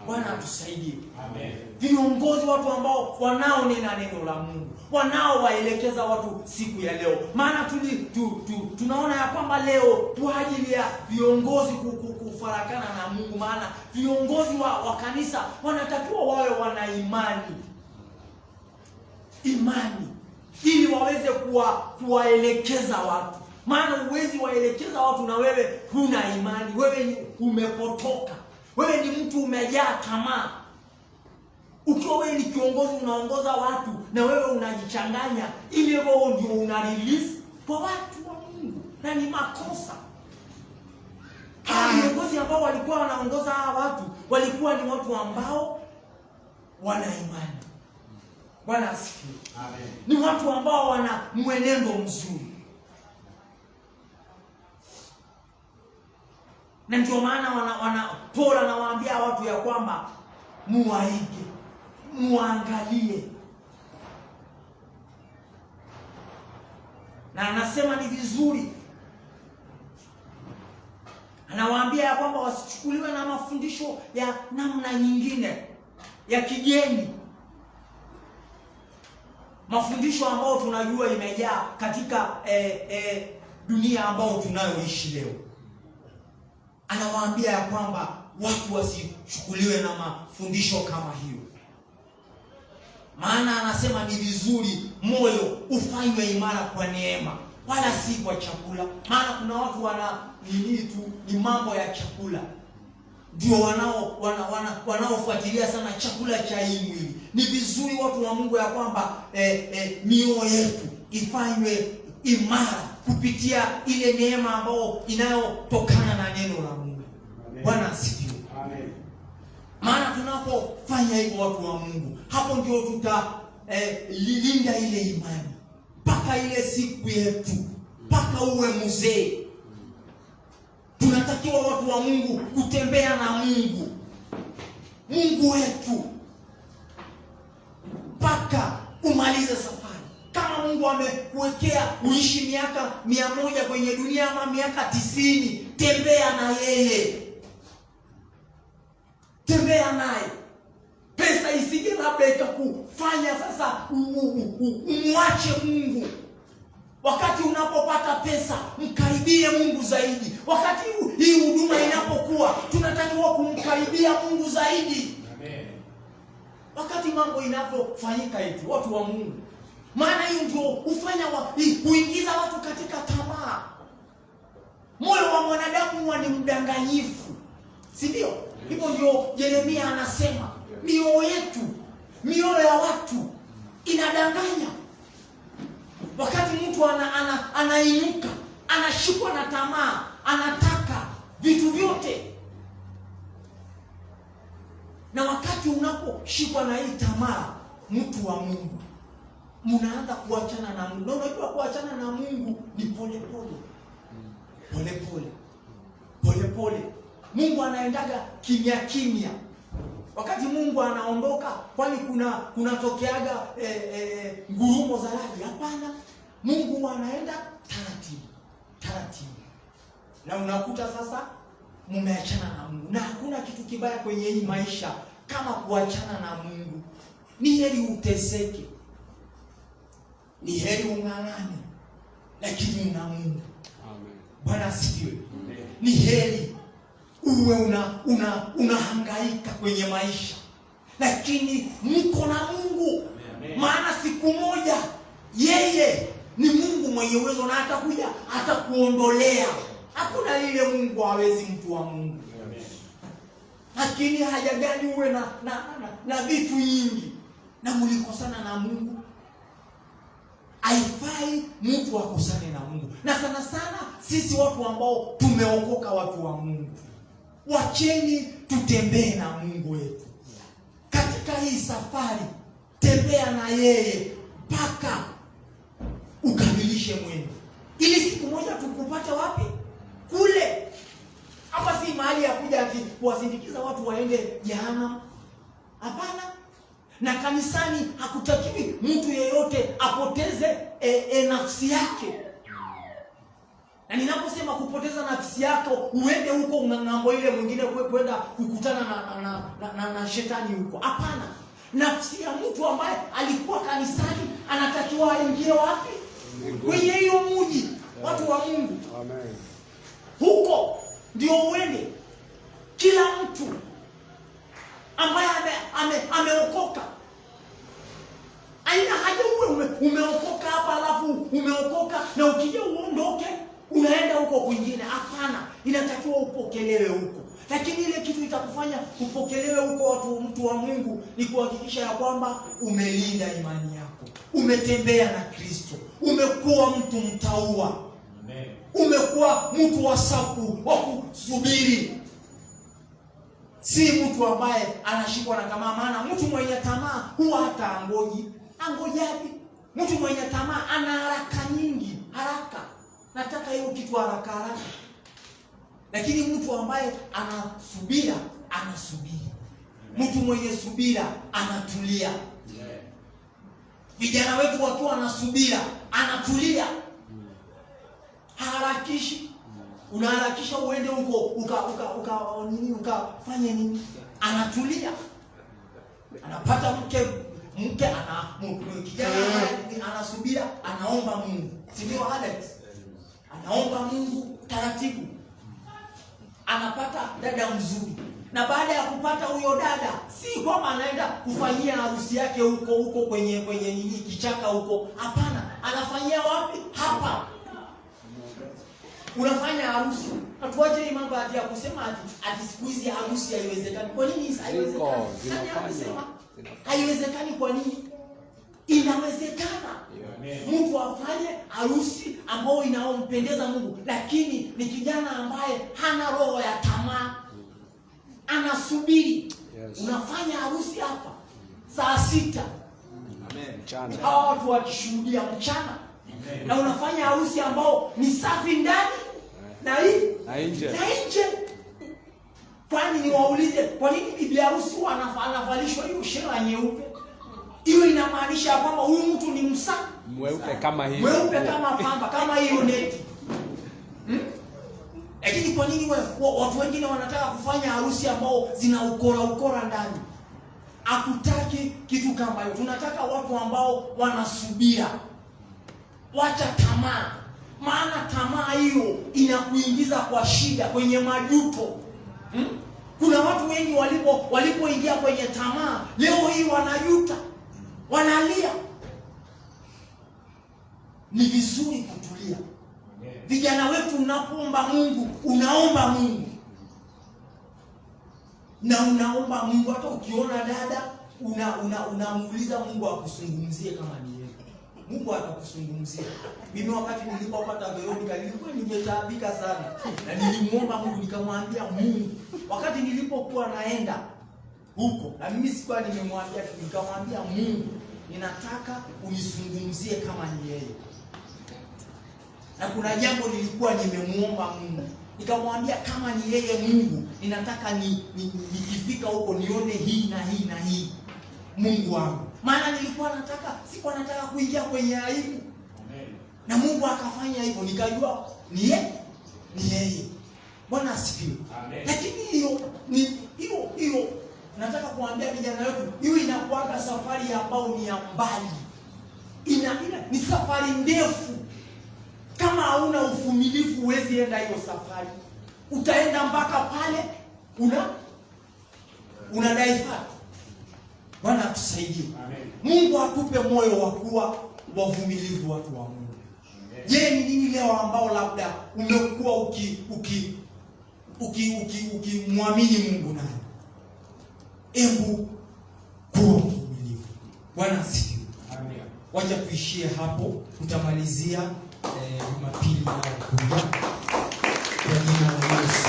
Bwana atusaidie. Amen. Viongozi, watu ambao wanaonena neno la Mungu, wanaowaelekeza watu siku ya leo. Maana tunaona ya kwamba leo kwa ajili ya viongozi kufarakana na Mungu, maana viongozi wa kanisa wanatakiwa wawe wana imani, ili waweze kuwaelekeza watu. Maana huwezi waelekeza watu na wewe huna imani, wewe ni umepotoka, wewe ni mtu umejaa tamaa. Ukiwa wewe ni kiongozi unaongoza watu na wewe unajichanganya, ili wewe ndio una release kwa watu wa Mungu, na ni makosa. Viongozi ambao walikuwa wanaongoza hawa watu walikuwa ni watu ambao wana imani. Bwana asifiwe. Amen. Ni watu ambao wana mwenendo mzuri. Na ndio maana Paulo anawaambia watu ya kwamba muwaige, muangalie. Na anasema ni vizuri, anawaambia ya kwamba wasichukuliwe na mafundisho ya namna nyingine ya kigeni, mafundisho ambayo tunajua imejaa katika dunia ambayo tunayoishi leo. Anawaambia ya kwamba watu wasichukuliwe na mafundisho kama hiyo. Maana anasema ni vizuri moyo ufanywe imara kwa neema, wala si kwa chakula. Maana kuna watu wana nini tu, ni mambo ya chakula ndio wanaofuatilia sana chakula cha hii mwili. Ni vizuri watu wa Mungu ya kwamba mioyo yetu ifanywe imara kupitia ile neema ambayo inayotokana na neno la Mungu. Bwana asifiwe. Amen. Maana tunapofanya hivyo, watu wa Mungu, hapo ndio tutalinda ile imani mpaka ile siku yetu, mpaka uwe mzee. Tunatakiwa watu wa Mungu kutembea na Mungu. Mungu wetu mpaka umalize safari. Kama Mungu amekuwekea uishi miaka 100 kwenye dunia ama miaka 90, tembea na yeye, tembea naye. Pesa isije labda ikakufanya sasa umwache Mungu. Wakati unapopata pesa, mkaribie Mungu zaidi. Wakati hii huduma inapokuwa, tunatakiwa kumkaribia Mungu zaidi. Amen. Wakati mambo inavyofanyika hivi, watu wa Mungu, maana hiyo ndio hufanya kuingiza watu katika tamaa. Moyo wa mwanadamu huwa ni mdanganyifu, si ndio? Hivyo ndio Yeremia anasema, mioyo yetu, mioyo ya watu inadanganya. Wakati mtu anainuka, anashikwa na tamaa, anataka vitu vyote. Na wakati unaposhikwa na hii tamaa, mtu wa Mungu, mnaanza kuachana na Mungu. Na unajua kuachana na Mungu ni pole pole. Pole pole. Pole pole. Mungu anaendaga kimya kimya. Wakati Mungu anaondoka, kwani kunatokeaga ngurumo za radi? Hapana. Mungu anaenda taratibu, taratibu. Na unakuta sasa mumeachana na Mungu. Na hakuna kitu kibaya kwenye hii maisha kama kuachana na Mungu. Ni heri uteseke, ni heri ung'ang'ane, lakini una Mungu. Amen. Bwana asifiwe. Ni heri uwe unahangaika kwenye maisha, lakini mko na Mungu. Amen. Maana siku moja yeye ni Mungu mwenye uwezo na atakuja atakuondolea. Hakuna lile Mungu hawezi, mtu wa Mungu. Amen. Lakini haja gani uwe na vitu nyingi na mlikosana na Mungu? Haifai mtu akosane na Mungu. Na sana sana sisi watu ambao tumeokoka, watu wa Mungu, wacheni tutembee na Mungu wetu katika hii safari. Tembea na yeye mpaka ukamilishe mwendo, ili siku moja tukupate wapi? Kule. Hapa si mahali ya kuja kuwasindikiza watu waende jehanamu. Hapana. Na kanisani hakutakiwi mtu yeyote apoteze nafsi yake. Na ninaposema kupoteza nafsi yako, uende huko ng'ambo ile mwingine kwenda kukutana na shetani huko. Hapana. Nafsi ya mtu ambaye alikuwa kanisani anatakiwa aingie wapi? Kwenye hiyo mji, watu wa Mungu. Amen. Huko ndio uende. Kila mtu ambaye ameokoka, aina haja uwe umeokoka hapa alafu umeokoka na ukija uondoke unaenda huko kwingine. Hapana, inatakiwa upokelewe huko. Lakini ile kitu itakufanya upokelewe huko, mtu wa Mungu, ni kuhakikisha ya kwamba umelinda imani yako, umetembea na Kristo, umekuwa mtu mtaua. Amen. Umekuwa mtu wa safu wa kusubiri, si mtu ambaye anashikwa na tamaa. Maana mtu mwenye tamaa huwa hata angojaji. Mtu mwenye tamaa ana haraka nyingi, haraka, nataka hiyo kitu haraka haraka. Lakini mtu ambaye anasubira, anasubiri. Mtu mwenye subira anatulia. Vijana wetu wakiwa anasubira, anatulia, haharakishi. Unaharakisha uende huko ukafanye nini? Anatulia, anapata mke kijana anasubira, anaomba Mungu, si ndio Alex? Anaomba Mungu taratibu, anapata dada mzuri. Na baada ya kupata huyo dada, si kwamba anaenda kufanyia harusi yake huko kwenye nini kichaka huko. Hapana, anafanyia wapi? Hapa. Unafanya harusi. Atuache hii mambo ya kusema ati siku hizi harusi haiwezekani. Kwa nini haiwezekani? Haiwezekani kwa nini? Inawezekana. Mtu afanye harusi ambayo inaompendeza Mungu, lakini ni kijana ambaye hana roho ya tamaa, anasubiri. Yes. Unafanya harusi hapa saa 6. Amen. Mchana. Hao watu wakishuhudia mchana. Amen. Na unafanya harusi ambao ni safi ndani na nje. Kwani niwaulize, kwa nini bibi harusi anavalishwa hiyo shela nyeupe? Hiyo inamaanisha kwamba huyu mtu ni mweupe kama hiyo. Mweupe kama pamba, kama hiyo neti. Lakini kwa nini watu wengine wanataka kufanya harusi ambao zina ukora ndani? Hakutaki kitu kama hiyo. Tunataka watu ambao wanasubira. Wacha tamaa. Maana tamaa hiyo inakuingiza kwa shida, kwenye majuto. Kuna watu wengi walipoingia kwenye tamaa, leo hii wanajuta, wanalia. Ni vizuri kutulia. Vijana wetu, unapoomba Mungu, unaomba Mungu. Na unaomba Mungu, hata ukiona dada, unamuuliza Mungu akuzungumzie kama ni yeye. Mungu atakuzungumzia. Mimi wakati nilipopata Veronica nilikuwa nimetaabika sana. Na nilimuomba Mungu, nikamwambia Mungu, wakati nilipokuwa naenda huko, na mimi sikuwa nimemwambia, nikamwambia Mungu, ninataka unizungumzie kama ni yeye. Na kuna jambo nilikuwa nimemuomba Mungu. Nikamwambia kama ni yeye Mungu, ninataka nikifika huko nione hii na hii na hii. Mungu wangu. Maana sikuwa nataka kuingia kwenye aibu. Amen. Na Mungu akafanya hivyo, nikajua ni yeye. Bwana asifiwe. Amen. Lakini hiyo nataka kuambia vijana wetu, hiyo inakuwa safari ambao ni ya mbali. Ni safari ndefu. Kama hauna uvumilivu huwezi enda hiyo safari. Utaenda mpaka pale una divert. Bwana atusaidie. Mungu atupe moyo wa kuwa wavumilivu, watu wa Mungu. Je, ni nini leo ambao labda umekuwa ukimwamini Mungu naye? Hebu kuwa mvumilivu. Bwana asifiwe. Amen. Wacha tuishie hapo, tutamalizia Jumapili inayokuja kwa jina la Yesu.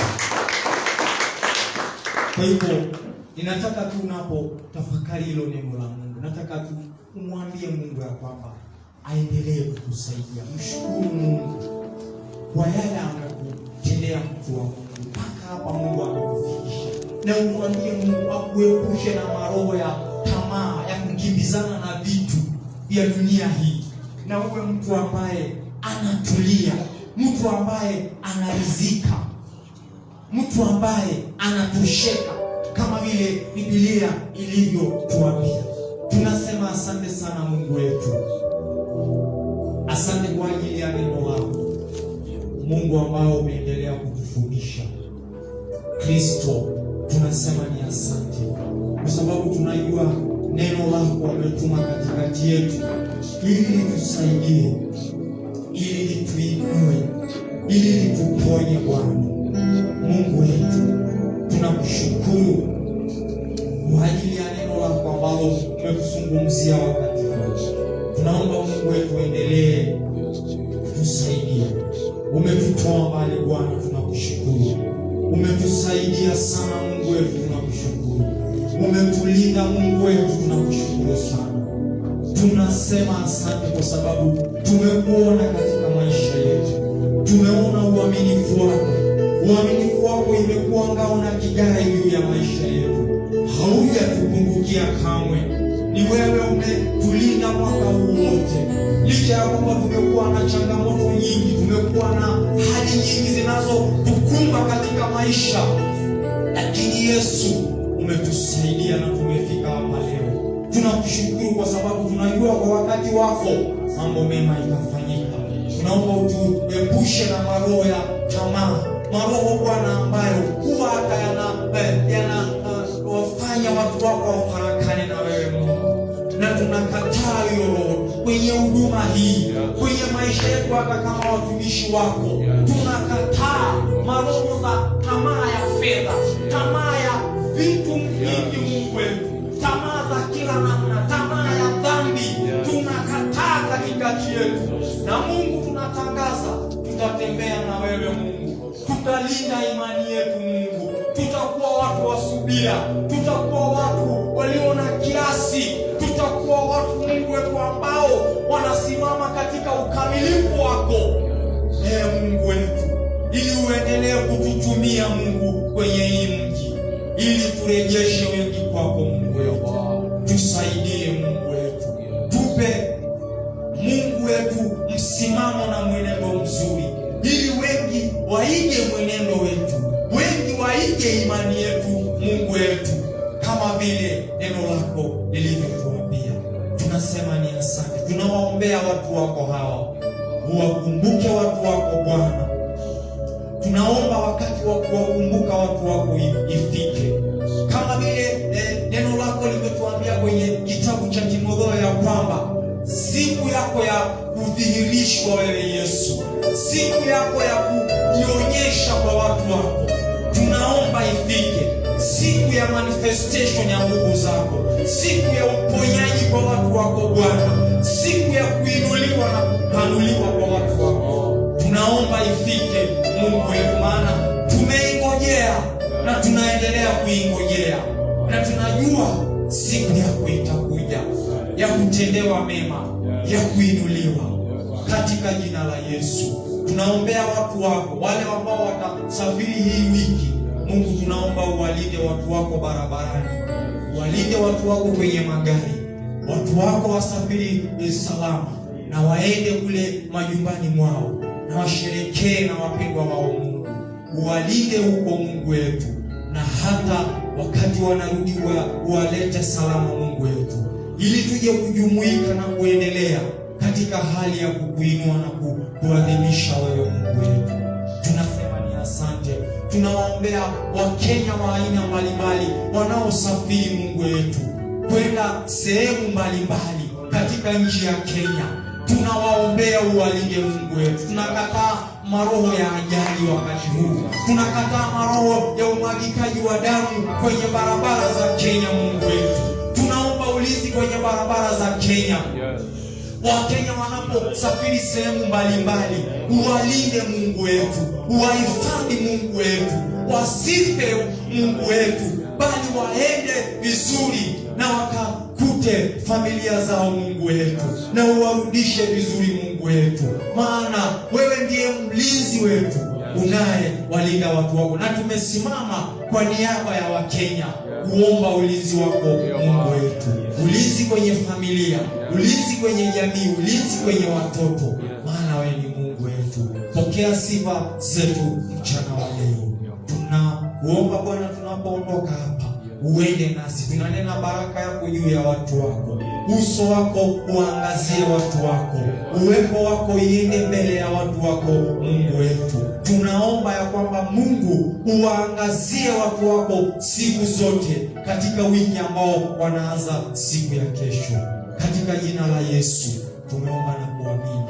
Kwa hivyo ninataka tu unapo tafakari hilo neno la Mungu, nataka tu umwambie Mungu ya kwamba aendelee kukusaidia. Mshukuru Mungu kwa yale amekutendea, mtu wa Mungu, mpaka hapa Mungu amekufikisha. Na umwambie Mungu akuepushe na maroho ya tamaa ya kukimbizana na vitu vya dunia hii, na uwe mtu ambaye anatulia, mtu ambaye anaridhika, mtu ambaye anatosheka kama vile Biblia ilivyotuambia. Tunasema asante sana Mungu wetu. Asante kwa ajili ya neno lako Mungu ambao umeendelea kutufundisha. Kristo, tunasema ni asante kwa sababu tunajua neno lako umetuma katikati yetu ili litusaidie, ili lituinue, ili lituponye. Bwana Mungu wetu, tunakushukuru kwa ajili ya neno lako ambalo umetuzungumzia wakati huu. Tunaomba Mungu wetu endelee kutusaidia. Umetutoa mbali Bwana, tunakushukuru. Umetusaidia sana Mungu wetu, tunakushukuru. Umetulinda Mungu wetu, tunakushukuru sana. Tunasema asante kwa sababu tumekuona katika maisha yetu. Tumeona uaminifu wako. Uaminifu wako imekuwa ngao na kigai juu ya maisha yetu. Haujatupungukia kamwe. Ni wewe umetulinda mwaka huu wote. Licha ya kwamba tumekuwa na changamoto nyingi, tumekuwa na hali nyingi zinazotukumba katika maisha, lakini Yesu umetusaidia na tumefika hapa leo. Tunakushukuru kwa sababu tunajua kwa wakati wako mambo mema itafanyika. Tunaomba utuepushe na maroho ya tamaa, maroho Bwana ambayo huwa hata wafanya watu wako wafarakane na wewe Mungu. Na tunakataa hiyo roho kwenye huduma hii, kwenye maisha yetu, hata kama watumishi wako. Tunakataa maroho za tamaa ya fedha, tamaa ya vitu vingi Mungu wetu, tamaa za kila namna, tamaa ya dhambi. Tunakataa katikati yetu. Na Mungu, tunatangaza tutatembea na wewe Mungu, tutalinda imani yetu Mungu, tutakuwa watu wa subira, tutakuwa watu walio na kiasi, tutakuwa watu Mungu wetu ambao wanasimama katika ukamilifu wako. Mungu wetu, ili uendelee kututumia Mungu kwenye hii mji. ili turejeshe wengi kwako Mungu wetu. Tusaidie Mungu wetu, tupe Mungu wetu msimamo na mwenendo mzuri, ili wengi waige mwenendo wetu, wengi waige imani yetu Mungu wetu, kama vile neno lako lilivyotuambia. Tunasema ni asante. Tunawaombea watu wako hawa, uwakumbuke watu wako Bwana. Tunaomba wakati wa kuwakumbuka watu wako ifike, kama vile neno lako limetuambia kwenye kitabu cha Timotheo ya kwamba siku yako ya kudhihirishwa wewe Yesu, siku yako ya kujionyesha kwa watu wako, tunaomba ifike, siku ya manifestation ya nguvu zako, siku ya uponyaji kwa watu wako Bwana, siku ya kuinuliwa na kupanuliwa kwa watu wako. Tunaomba ifike Mungu wetu, maana tumeingojea na tunaendelea kuingojea, na tunajua siku yako itakuja ya kutendewa mema, ya kuinuliwa, katika jina la Yesu. Tunaombea watu wako wale ambao watasafiri hii wiki. Mungu, tunaomba uwalinde watu wako barabarani, uwalinde watu wako kwenye magari, watu wako wasafiri salama na waende kule majumbani mwao na washerekee na wapendwa wao. Mungu, uwalinde huko Mungu wetu, na hata wakati wanarudi uwalete salama Mungu wetu, ili tuje kujumuika na kuendelea katika hali ya kukuinua na kuadhimisha wewe Mungu wetu. Tunasema ni asante. Tunawaombea Wakenya wa aina mbalimbali wanaosafiri Mungu wetu kwenda sehemu mbalimbali katika nchi ya Kenya. Tunawaombea uwalinde Mungu wetu. Tunakataa maroho ya ajali wakati huu, tunakataa maroho ya umwagikaji wa damu kwenye barabara za Kenya Mungu wetu. Tunaomba ulinzi kwenye barabara za Kenya. Wakenya wanaposafiri sehemu mbalimbali, uwalinde Mungu wetu, uwahifadhi Mungu wetu, wasife Mungu wetu, bali waende vizuri na wakakute familia zao Mungu wetu, na uwarudishe vizuri Mungu wetu, maana wewe ndiye mlinzi wetu unaye walinda watu wako, na tumesimama kwa niaba ya Wakenya kuomba ulinzi wako Mungu wetu, ulinzi kwenye familia, ulinzi kwenye jamii, ulinzi kwenye watoto, maana wewe ni Mungu wetu. Pokea sifa zetu mchana wa leo. Tunakuomba Bwana, tunapoondoka hapa uende nasi. Tunanena baraka yako juu ya watu wako, uso wako uangazie watu wako, uwepo wako iende mbele ya watu wako Mungu wetu. Tunaomba ya kwamba Mungu uwaangazie watu wako siku zote katika wiki ambao wanaanza siku ya kesho. Katika jina la Yesu tumeomba na kuamini.